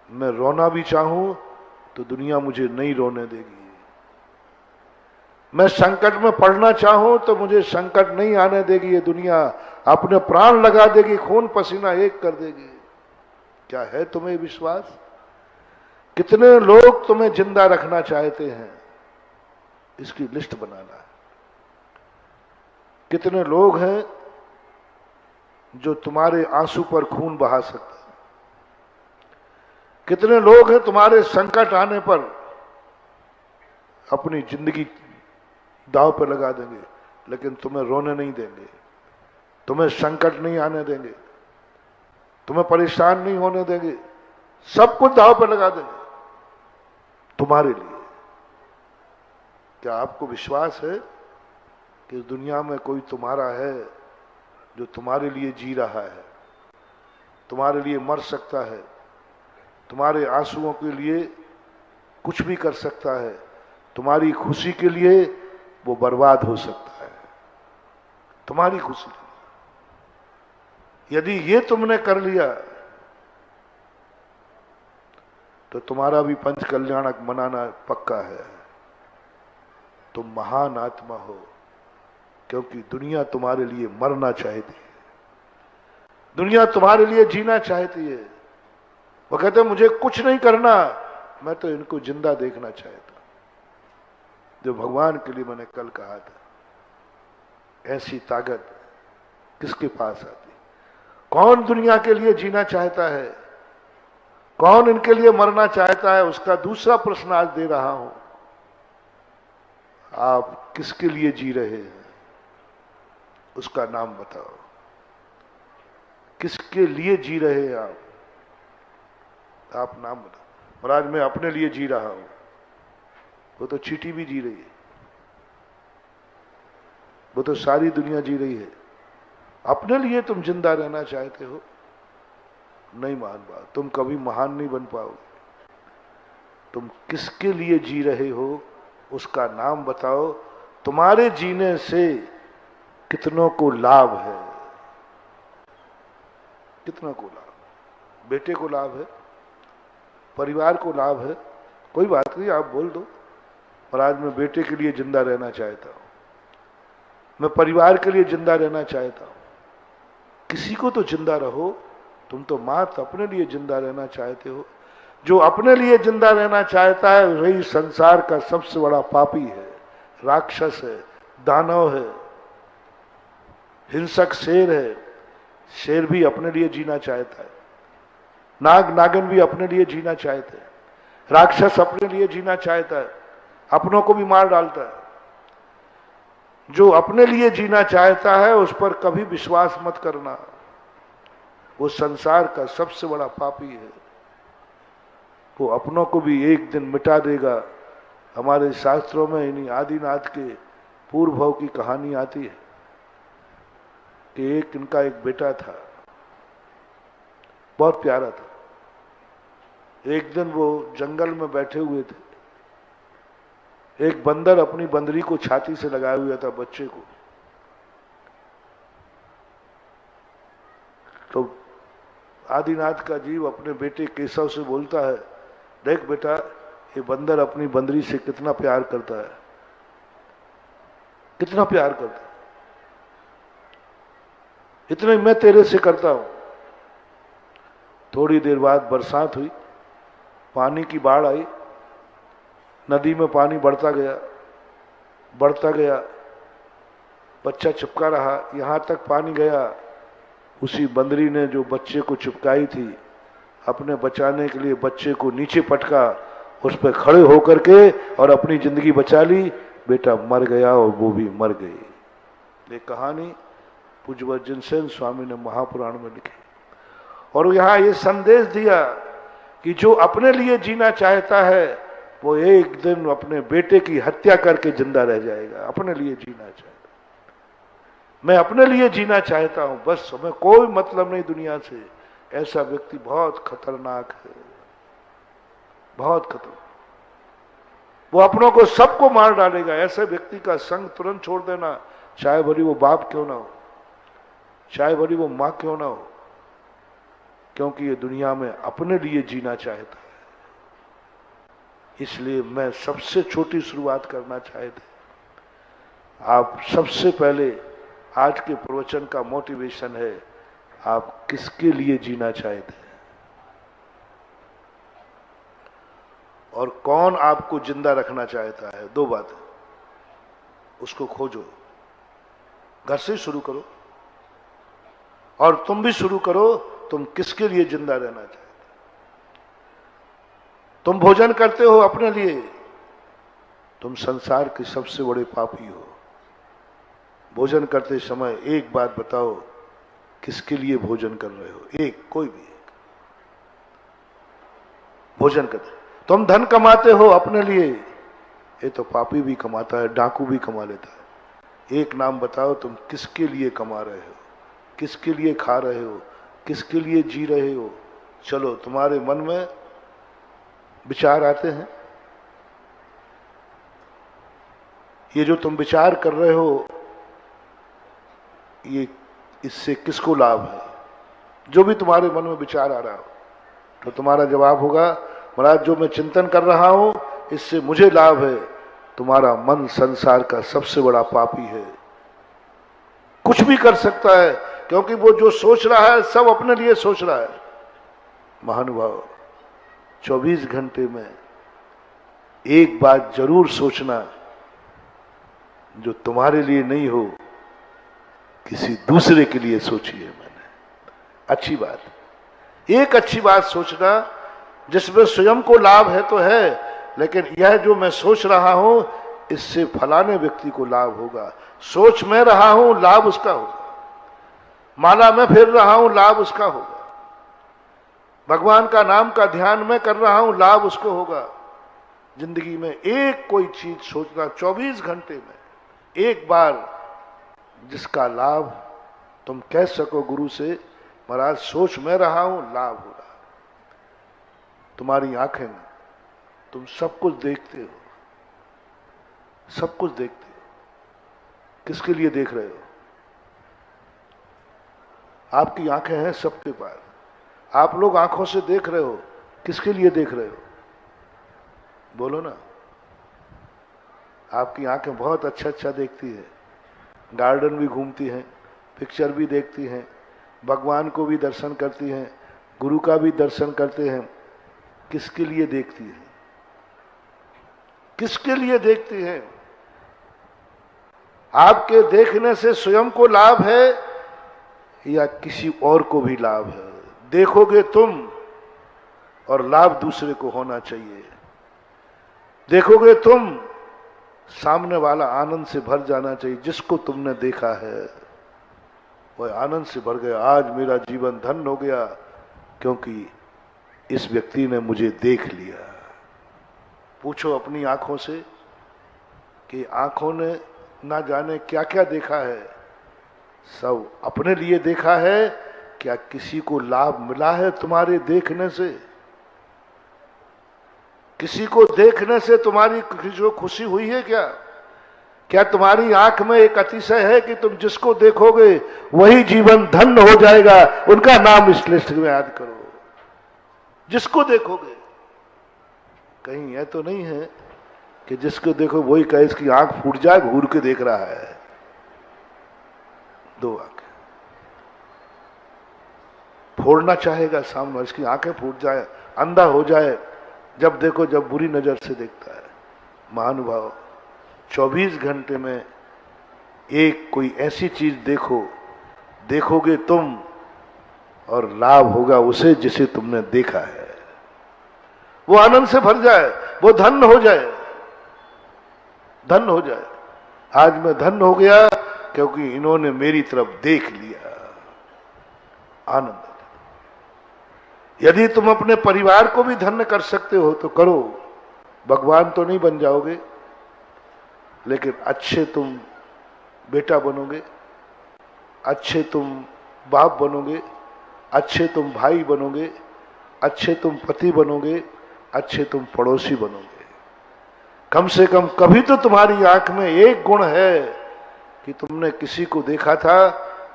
मैं रोना भी चाहूं तो दुनिया मुझे नहीं रोने देगी। मैं संकट में पड़ना चाहूं तो मुझे संकट नहीं आने देगी ये दुनिया। अपने प्राण लगा देगी, खून पसीना एक कर देगी। क्या है तुम्हें विश्वास? कितने लोग तुम्हें जिंदा रखना चाहते हैं? इसकी लिस्ट बनाना है। कितने लोग हैं जो तुम्हारे आंसू पर खून बहा सकते हैं? कितने लोग हैं तुम्हारे संकट आने पर अपनी जिंदगी दांव पर लगा देंगे, लेकिन तुम्हें रोने नहीं देंगे, तुम्हें संकट नहीं आने देंगे, तुम्हें परेशान नहीं होने देंगे, सब कुछ दांव पर लगा देंगे तुम्हारे लिए। क्या आपको विश्वास है कि इस दुनिया में कोई तुम्हारा है जो तुम्हारे लिए जी रहा है, तुम्हारे लिए मर सकता है, तुम्हारे आंसुओं के लिए कुछ भी कर सकता है, तुम्हारी खुशी के लिए वो बर्बाद हो सकता है, तुम्हारी खुशी के लिए? यदि ये तुमने कर लिया तो तुम्हारा भी पंच कल्याणक मनाना पक्का है। तुम महान आत्मा हो, क्योंकि दुनिया तुम्हारे लिए मरना चाहती है, दुनिया तुम्हारे लिए जीना चाहती है। वो कहते मुझे कुछ नहीं करना, मैं तो इनको जिंदा देखना चाहता। जो भगवान के लिए मैंने कल कहा था, ऐसी ताकत किसके पास आती? कौन दुनिया के लिए जीना चाहता है? कौन इनके लिए मरना चाहता है? उसका दूसरा प्रश्न आज दे रहा हूं। आप किसके लिए जी रहे हैं? उसका नाम बताओ। किसके लिए जी रहे हैं आप नाम बताओ। महाराज मैं अपने लिए जी रहा हूं। वो तो चींटी भी जी रही है, वो तो सारी दुनिया जी रही है। अपने लिए तुम जिंदा रहना चाहते हो? नहीं महान बात, तुम कभी महान नहीं बन पाओगे। तुम किसके लिए जी रहे हो उसका नाम बताओ। तुम्हारे जीने से कितनों को लाभ है? कितनों को लाभ? बेटे को लाभ है, परिवार को लाभ है। कोई बात नहीं, आप बोल दो, पर आज मैं बेटे के लिए जिंदा रहना चाहता हूं, मैं परिवार के लिए जिंदा रहना चाहता हूं। किसी को तो जिंदा रहो। तुम तो मात्र अपने लिए जिंदा रहना चाहते हो। जो अपने लिए जिंदा रहना चाहता है वही संसार का सबसे बड़ा पापी है, राक्षस है, दानव है, हिंसक शेर है। शेर भी अपने लिए जीना चाहता है, नाग नागिन भी अपने लिए जीना चाहते हैं, राक्षस अपने लिए जीना चाहता है, अपनों को भी मार डालता है। जो अपने लिए जीना चाहता है उस पर कभी विश्वास मत करना, वो संसार का सबसे बड़ा पापी है। वो अपनों को भी एक दिन मिटा देगा। हमारे शास्त्रों में इन्हीं आदिनाथ के पूर्व भव की कहानी आती है कि इनका एक बेटा था, बहुत प्यारा था। एक दिन वो जंगल में बैठे हुए थे, एक बंदर अपनी बंदरी को छाती से लगाए हुआ था, बच्चे को। तो आदिनाथ का जीव अपने बेटे केशव से बोलता है, देख बेटा, ये बंदर अपनी बंदरी से कितना प्यार करता है, कितना प्यार करता है, इतना मैं तेरे से करता हूं। थोड़ी देर बाद बरसात हुई, पानी की बाढ़ आई, नदी में पानी बढ़ता गया, बढ़ता गया, बच्चा चिपका रहा, यहां तक पानी गया। उसी बंदरी ने जो बच्चे को चिपकाई थी, अपने बचाने के लिए बच्चे को नीचे पटका, उस पर खड़े होकर के और अपनी जिंदगी बचा ली। बेटा मर गया और वो भी मर गई। ये कहानी पूज्य वज्र सेन स्वामी ने महापुराण में लिखी और यहां ये संदेश दिया कि जो अपने लिए जीना चाहता है वो एक दिन अपने बेटे की हत्या करके जिंदा रह जाएगा। अपने लिए जीना चाहता, मैं अपने लिए जीना चाहता हूं, बस हमें कोई मतलब नहीं दुनिया से, ऐसा व्यक्ति बहुत खतरनाक है, बहुत खतरनाक। वो अपनों को सबको मार डालेगा। ऐसे व्यक्ति का संग तुरंत छोड़ देना, चाहे भली वो बाप क्यों ना हो, चाहे भली वो मां क्यों ना हो, क्योंकि ये दुनिया में अपने लिए जीना चाहता है। इसलिए मैं सबसे छोटी शुरुआत करना चाहते, आप सबसे पहले आज के प्रवचन का मोटिवेशन है, आप किसके लिए जीना चाहते हैं और कौन आपको जिंदा रखना चाहता है। दो बातें, उसको खोजो, घर से शुरू करो और तुम भी शुरू करो, तुम किसके लिए जिंदा रहना चाहते। तुम भोजन करते हो अपने लिए, तुम संसार के सबसे बड़े पापी हो। भोजन करते समय एक बात बताओ, किसके लिए भोजन कर रहे हो? एक, कोई भी एक। भोजन करते, तुम धन कमाते हो अपने लिए, ये तो पापी भी कमाता है, डाकू भी कमा लेता है। एक नाम बताओ, तुम किसके लिए कमा रहे हो, किसके लिए खा रहे हो, किसके लिए जी रहे हो। चलो, तुम्हारे मन में विचार आते हैं, ये जो तुम विचार कर रहे हो, ये इससे किसको लाभ है? जो भी तुम्हारे मन में विचार आ रहा हो, तो तुम्हारा जवाब होगा, महाराज जो मैं चिंतन कर रहा हूं इससे मुझे लाभ है। तुम्हारा मन संसार का सबसे बड़ा पापी है, कुछ भी कर सकता है, क्योंकि वो जो सोच रहा है सब अपने लिए सोच रहा है। महानुभाव, 24 घंटे में एक बात जरूर सोचना, जो तुम्हारे लिए नहीं हो, किसी दूसरे के लिए सोचिए। मैंने अच्छी बात, एक अच्छी बात सोचना जिसमें स्वयं को लाभ है तो है, लेकिन यह जो मैं सोच रहा हूं इससे फलाने व्यक्ति को लाभ होगा। सोच मैं रहा हूं, लाभ उसका होगा। माला मैं फेर रहा हूं, लाभ उसका होगा। भगवान का नाम का ध्यान मैं कर रहा हूं, लाभ उसको होगा। जिंदगी में एक कोई चीज सोचना 24 घंटे में एक बार, जिसका लाभ तुम कह सको गुरु से, महाराज सोच मैं रहा हूं, लाभ हो रहा। तुम्हारी आंखें में तुम सब कुछ देखते हो, सब कुछ देखते हो, किसके लिए देख रहे हो? आपकी आंखें हैं सबके पास, आप लोग आंखों से देख रहे हो, किसके लिए देख रहे हो? बोलो ना। आपकी आंखें बहुत अच्छा अच्छा देखती है, गार्डन भी घूमती हैं, पिक्चर भी देखती हैं, भगवान को भी दर्शन करती हैं, गुरु का भी दर्शन करते हैं। किसके लिए देखती हैं? किसके लिए देखती हैं? आपके देखने से स्वयं को लाभ है या किसी और को भी लाभ है? देखोगे तुम और लाभ दूसरे को होना चाहिए। देखोगे तुम, सामने वाला आनंद से भर जाना चाहिए। जिसको तुमने देखा है वह आनंद से भर गया, आज मेरा जीवन धन्य हो गया क्योंकि इस व्यक्ति ने मुझे देख लिया। पूछो अपनी आंखों से कि आंखों ने ना जाने क्या क्या देखा है, सब अपने लिए देखा है, क्या किसी को लाभ मिला है तुम्हारे देखने से? किसी को देखने से तुम्हारी किसी को खुशी हुई है क्या? क्या तुम्हारी आंख में एक अतिशय है कि तुम जिसको देखोगे वही जीवन धन्य हो जाएगा? उनका नाम इस लिस्ट में याद करो। जिसको देखोगे, कहीं यह तो नहीं है कि जिसको देखो वही कहे इसकी आंख फूट जाए, घूर के देख रहा है। दो आंखें फोड़ना चाहेगा सामने, इसकी आंखें फूट जाए, अंधा हो जाए, जब देखो जब बुरी नजर से देखता है। महानुभाव, 24 घंटे में एक कोई ऐसी चीज देखोगे तुम, और लाभ होगा उसे जिसे तुमने देखा है। वो आनंद से भर जाए, वो धन्य हो जाए, धन्य हो जाए। आज मैं धन्य हो गया क्योंकि इन्होंने मेरी तरफ देख लिया। आनंद। यदि तुम अपने परिवार को भी धन्य कर सकते हो तो करो। भगवान तो नहीं बन जाओगे, लेकिन अच्छे तुम बेटा बनोगे, अच्छे तुम बाप बनोगे, अच्छे तुम भाई बनोगे, अच्छे तुम पति बनोगे, अच्छे तुम पड़ोसी बनोगे। कम से कम कभी तो तुम्हारी आंख में एक गुण है कि तुमने किसी को देखा था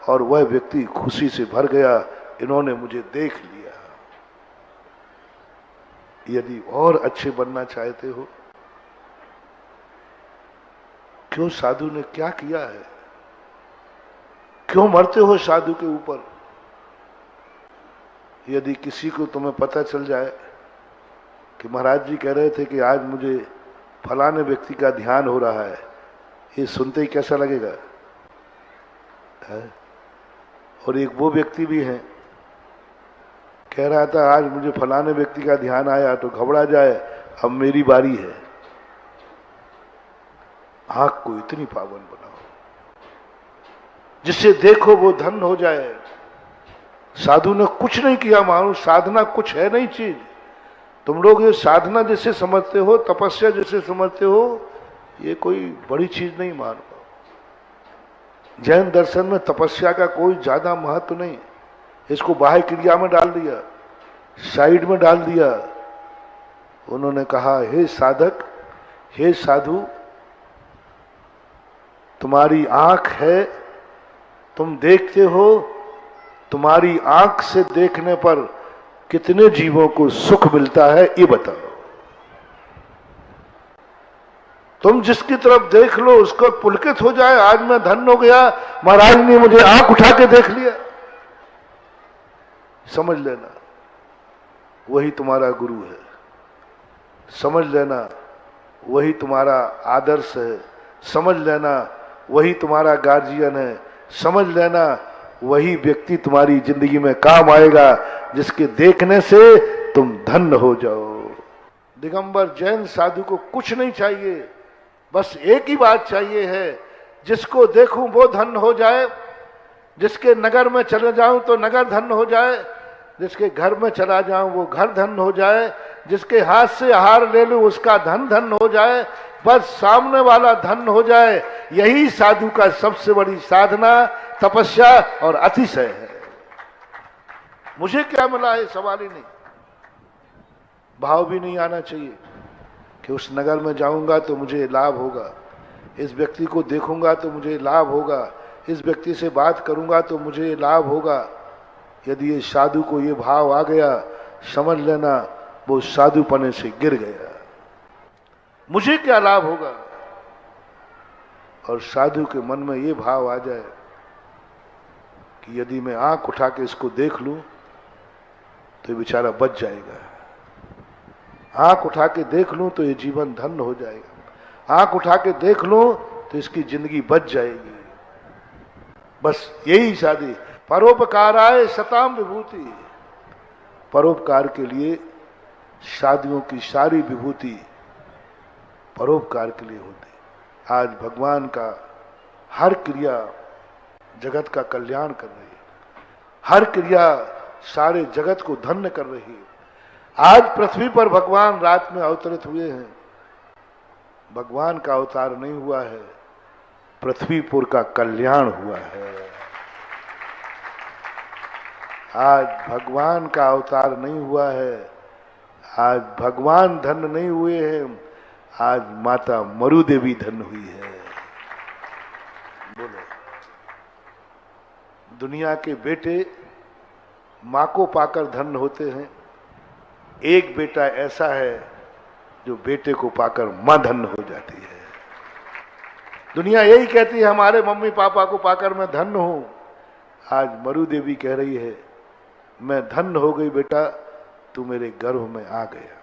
और वह व्यक्ति खुशी से भर गया, इन्होंने मुझे देख लिया। यदि और अच्छे बनना चाहते हो, क्यों साधु ने क्या किया है? क्यों मरते हो साधु के ऊपर? यदि किसी को तुम्हें पता चल जाए कि महाराज जी कह रहे थे कि आज मुझे फलाने व्यक्ति का ध्यान हो रहा है, ये सुनते ही कैसा लगेगा? है? और एक वो व्यक्ति भी है, कह रहा था आज मुझे फलाने व्यक्ति का ध्यान आया, तो घबरा जाए, अब मेरी बारी है। आंख को इतनी पावन बनाओ जिससे देखो वो धन्य हो जाए। साधु ने कुछ नहीं किया मानो, साधना कुछ है नहीं चीज। तुम लोग ये साधना जैसे समझते हो, तपस्या जैसे समझते हो, ये कोई बड़ी चीज नहीं मान पाओ। जैन दर्शन में तपस्या का कोई ज्यादा महत्व नहीं। इसको बाह्य क्रिया में डाल दिया, साइड में डाल दिया। उन्होंने कहा, हे साधक, हे साधु, तुम्हारी आंख है, तुम देखते हो, तुम्हारी आंख से देखने पर कितने जीवों को सुख मिलता है ये बताओ। तुम जिसकी तरफ देख लो उसको पुलकित हो जाए, आज मैं धन्य हो गया, महाराज ने मुझे आंख उठा के देख लिया। समझ लेना वही तुम्हारा गुरु है, समझ लेना वही तुम्हारा आदर्श है, समझ लेना वही तुम्हारा गार्जियन है, समझ लेना वही व्यक्ति तुम्हारी जिंदगी में काम आएगा जिसके देखने से तुम धन्य हो जाओ। दिगंबर जैन साधु को कुछ नहीं चाहिए, बस एक ही बात चाहिए है, जिसको देखूं वो धन्य हो जाए, जिसके नगर में चले जाऊं तो नगर धन्य हो जाए, जिसके घर में चला जाऊं वो घर धन्य हो जाए, जिसके हाथ से आहार ले लूं उसका धन धन्य हो जाए, बस सामने वाला धन्य हो जाए। यही साधु का सबसे बड़ी साधना, तपस्या और अतिशय है। मुझे क्या मिला है सवाल ही नहीं। भाव भी नहीं आना चाहिए कि उस नगर में जाऊंगा तो मुझे लाभ होगा, इस व्यक्ति को देखूंगा तो मुझे लाभ होगा, इस व्यक्ति से बात करूंगा तो मुझे लाभ होगा। यदि ये साधु को ये भाव आ गया, समझ लेना वो साधुपने से गिर गया। मुझे क्या लाभ होगा? और साधु के मन में ये भाव आ जाए कि यदि मैं आंख उठा के इसको देख लूं तो ये बेचारा बच जाएगा, आंख उठा के देख लूं तो ये जीवन धन्य हो जाएगा, आंख उठा के देख लूं तो इसकी जिंदगी बच जाएगी। बस यही शादी। परोपकाराय सताम विभूति, परोपकार के लिए शादियों की सारी विभूति परोपकार के लिए होती। आज भगवान का हर क्रिया जगत का कल्याण कर रही है, हर क्रिया सारे जगत को धन्य कर रही है। आज पृथ्वी पर भगवान रात में अवतरित हुए हैं। भगवान का अवतार नहीं हुआ है, पृथ्वीपुर का कल्याण हुआ है। आज भगवान का अवतार नहीं हुआ है, आज भगवान धन्य नहीं हुए हैं, आज माता मरु देवी धन्य हुई है। बोलो, दुनिया के बेटे मां को पाकर धन्य होते हैं, एक बेटा ऐसा है जो बेटे को पाकर मां धन्य हो जाती है। दुनिया यही कहती है हमारे मम्मी पापा को पाकर मैं धन्य हूं। आज मरु देवी कह रही है मैं धन्य हो गई बेटा, तू मेरे गर्भ में आ गया।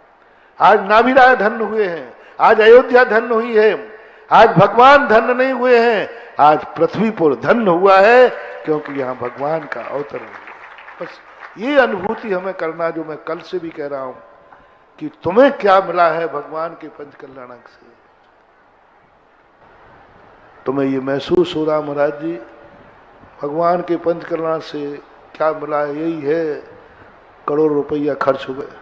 आज नाभिराय धन्य हुए हैं, आज अयोध्या धन्य हुई है, आज भगवान धन्य नहीं हुए हैं, आज पृथ्वीपुर धन्य हुआ है, क्योंकि यहाँ भगवान का अवतरण हुआ। बस ये अनुभूति हमें करना, जो मैं कल से भी कह रहा हूं कि तुम्हें क्या मिला है भगवान के पंच कल्याणक से। तुम्हें ये महसूस हो रहा महाराज जी भगवान के पंच कल्याण से क्या मिला है, यही है करोड़ रुपया खर्च हो गया,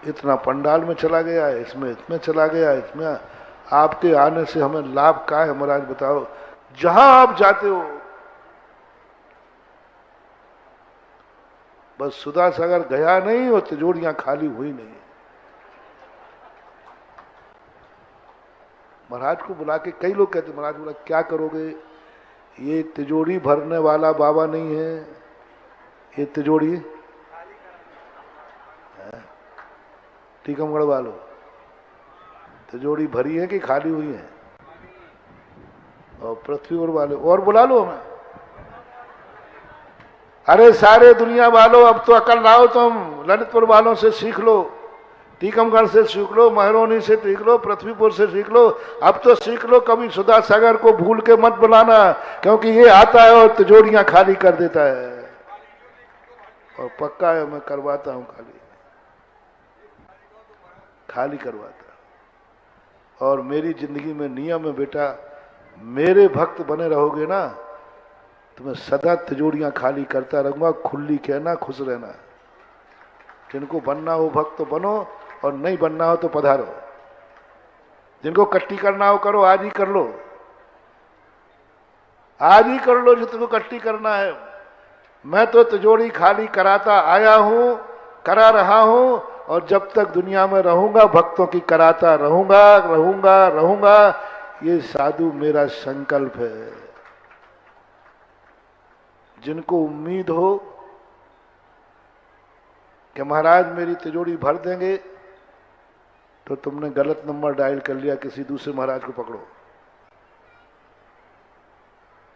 इतना पंडाल में चला गया, इसमें चला गया, इसमें आपके आने से हमें लाभ क्या है महाराज बताओ। जहां आप जाते हो बस सुधा सागर गया नहीं और तिजोरियां खाली हुई नहीं। महाराज को बुला के कई लोग कहते महाराज बोला क्या करोगे, ये तिजोरी भरने वाला बाबा नहीं है, ये तिजोरी टीकमगढ़ वालों तिजोरी भरी है कि खाली हुई है, और पृथ्वीपुर वाले और बुला लो हमें। अरे सारे दुनिया वालों अब तो अकल लाओ, तुम ललितपुर वालों से सीख लो, टीकमगढ़ से सीख लो, महरौनी से सीख लो, पृथ्वीपुर से सीख लो, अब तो सीख लो। कभी सुधा सागर को भूल के मत बुलाना, क्योंकि ये आता है और तिजोरियां खाली कर देता है, और पक्का है मैं करवाता हूं, खाली करवाता। और मेरी जिंदगी में नियम है बेटा, मेरे भक्त बने रहोगे ना तो मैं सदा तिजोरियां खाली करता रहूंगा। खुली कहना, खुश रहना। जिनको बनना हो भक्त तो बनो, और नहीं बनना हो तो पधारो। जिनको कट्टी करना हो करो, आज ही कर लो, आज ही कर लो जिनको कट्टी करना है। मैं तो तिजोरी खाली कराता आया हूं, करा रहा हूं, और जब तक दुनिया में रहूंगा भक्तों की कराता रहूंगा, रहूंगा, रहूंगा। ये साधु मेरा संकल्प है। जिनको उम्मीद हो कि महाराज मेरी तिजोरी भर देंगे, तो तुमने गलत नंबर डायल कर लिया, किसी दूसरे महाराज को पकड़ो।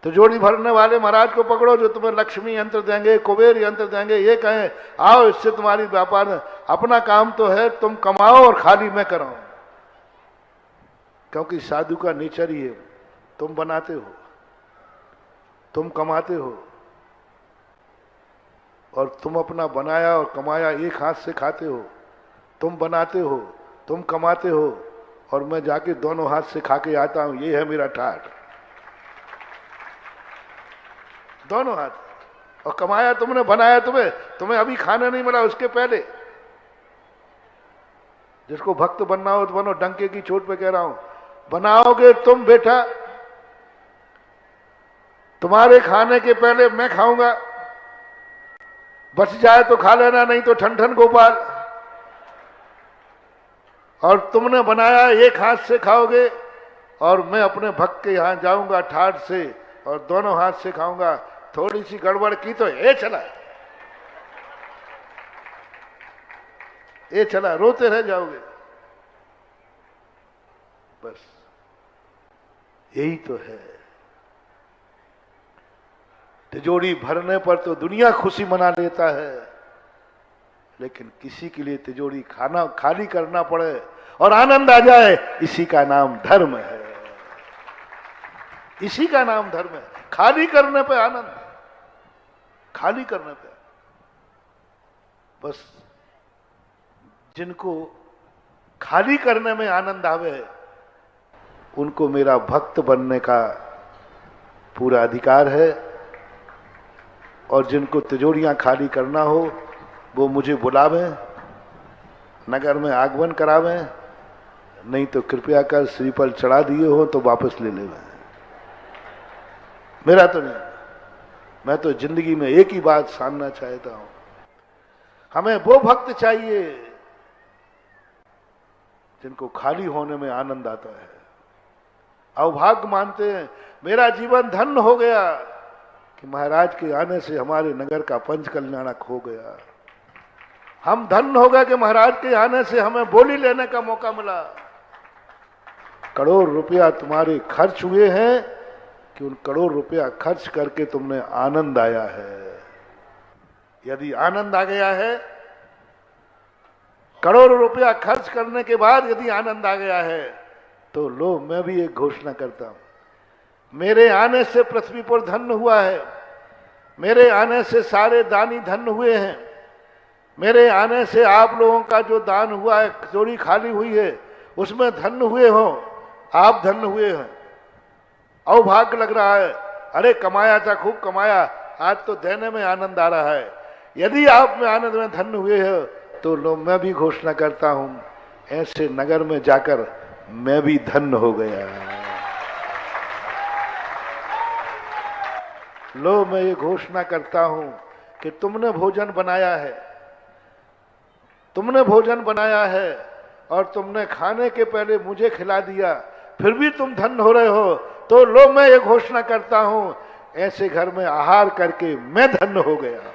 तिजोरी भरने वाले महाराज को पकड़ो जो तुम्हें लक्ष्मी यंत्र देंगे, कुबेर यंत्र देंगे, ये कहें आओ इससे तुम्हारी व्यापार, अपना काम तो है तुम कमाओ और खाली मैं कराऊं। क्योंकि साधु का नेचर ही है, तुम बनाते हो, तुम कमाते हो, और तुम अपना बनाया और कमाया एक हाथ से खाते हो। तुम बनाते हो, तुम कमाते हो, और मैं जाके दोनों हाथ से खा के आता हूं। ये है मेरा ठाठ, दोनों हाथ। और कमाया तुमने, बनाया तुम्हें अभी खाना नहीं मिला, उसके पहले। जिसको भक्त बनना हो तो बनो, डंके की चोट पे कह रहा हूं। बनाओगे तुम बेटा, तुम्हारे खाने के पहले मैं खाऊंगा, बच जाए तो खा लेना, नहीं तो ठन ठन गोपाल। और तुमने बनाया एक हाथ से खाओगे, और मैं अपने भक्त के यहां जाऊंगा ठाठ से, और दोनों हाथ से खाऊंगा। थोड़ी सी गड़बड़ की तो ये चला, रोते रह जाओगे। बस यही तो है। तिजोरी भरने पर तो दुनिया खुशी मना लेता है, लेकिन किसी के लिए तिजोरी खाली करना पड़े और आनंद आ जाए, इसी का नाम धर्म है। इसी का नाम धर्म है। खाली करने पे आनंद, खाली करने पे। बस जिनको खाली करने में आनंद आवे, उनको मेरा भक्त बनने का पूरा अधिकार है। और जिनको तिजोरियां खाली करना हो वो मुझे बुलावें, नगर में आगमन करावें, नहीं तो कृपया कर श्रीफल चढ़ा दिए हो तो वापस ले लेवें। मेरा तो नहीं, मैं तो जिंदगी में एक ही बात सानना चाहता हूं, हमें वो भक्त चाहिए जिनको खाली होने में आनंद आता है, अवभाग्य मानते हैं मेरा जीवन धन्य हो गया कि महाराज के आने से हमारे नगर का पंच कल्याणक हो गया, हम धन्य हो गए कि महाराज के आने से हमें बोली लेने का मौका मिला। करोड़ रुपया तुम्हारे खर्च हुए हैं कि उन करोड़ रुपया खर्च करके तुमने आनंद आया है। यदि आनंद आ गया है, करोड़ रुपया खर्च करने के बाद यदि आनंद आ गया है, तो लो मैं भी एक घोषणा करता हूं, मेरे आने से पृथ्वी पर धन्य हुआ है, मेरे आने से सारे दानी धन्य हुए हैं, मेरे आने से आप लोगों का जो दान हुआ है, चोरी खाली हुई है, उसमें धन्य हुए हो, आप धन्य हुए हैं। अवभाग्य लग रहा है, अरे कमाया था, खूब कमाया, आज तो देने में आनंद आ रहा है। यदि आप में आनंद में धन्य हुए हो तो लो मैं भी घोषणा करता हूं, ऐसे नगर में जाकर मैं भी धन्य हो गया। लो मैं ये घोषणा करता हूं कि तुमने भोजन बनाया है, तुमने भोजन बनाया है और तुमने खाने के पहले मुझे खिला दिया, फिर भी तुम धन्य हो रहे हो, तो लो मैं ये घोषणा करता हूं, ऐसे घर में आहार करके मैं धन्य हो गया,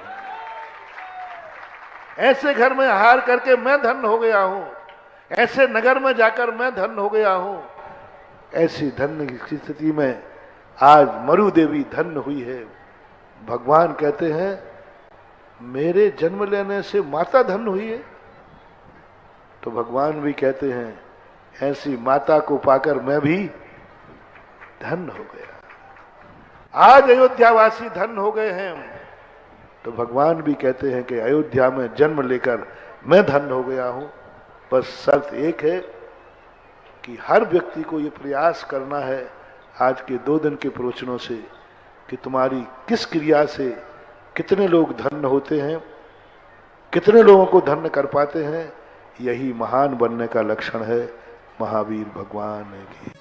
ऐसे घर में आहार करके मैं धन्य हो गया हूं, ऐसे नगर में जाकर मैं धन्य हो गया हूं। ऐसी धन्य की स्थिति में आज मरु देवी धन्य हुई है। भगवान कहते हैं मेरे जन्म लेने से माता धन्य हुई है, तो भगवान भी कहते हैं ऐसी माता को पाकर मैं भी धन्य हो गया। आज अयोध्यावासी धन्य हो गए हैं, तो भगवान भी कहते हैं कि अयोध्या में जन्म लेकर मैं धन्य हो गया हूं। बस शर्त एक है कि हर व्यक्ति को ये प्रयास करना है आज के 2 दिन के प्रवचनों से कि तुम्हारी किस क्रिया से कितने लोग धन्य होते हैं, कितने लोगों को धन्य कर पाते हैं। यही महान बनने का लक्षण है। महावीर भगवान की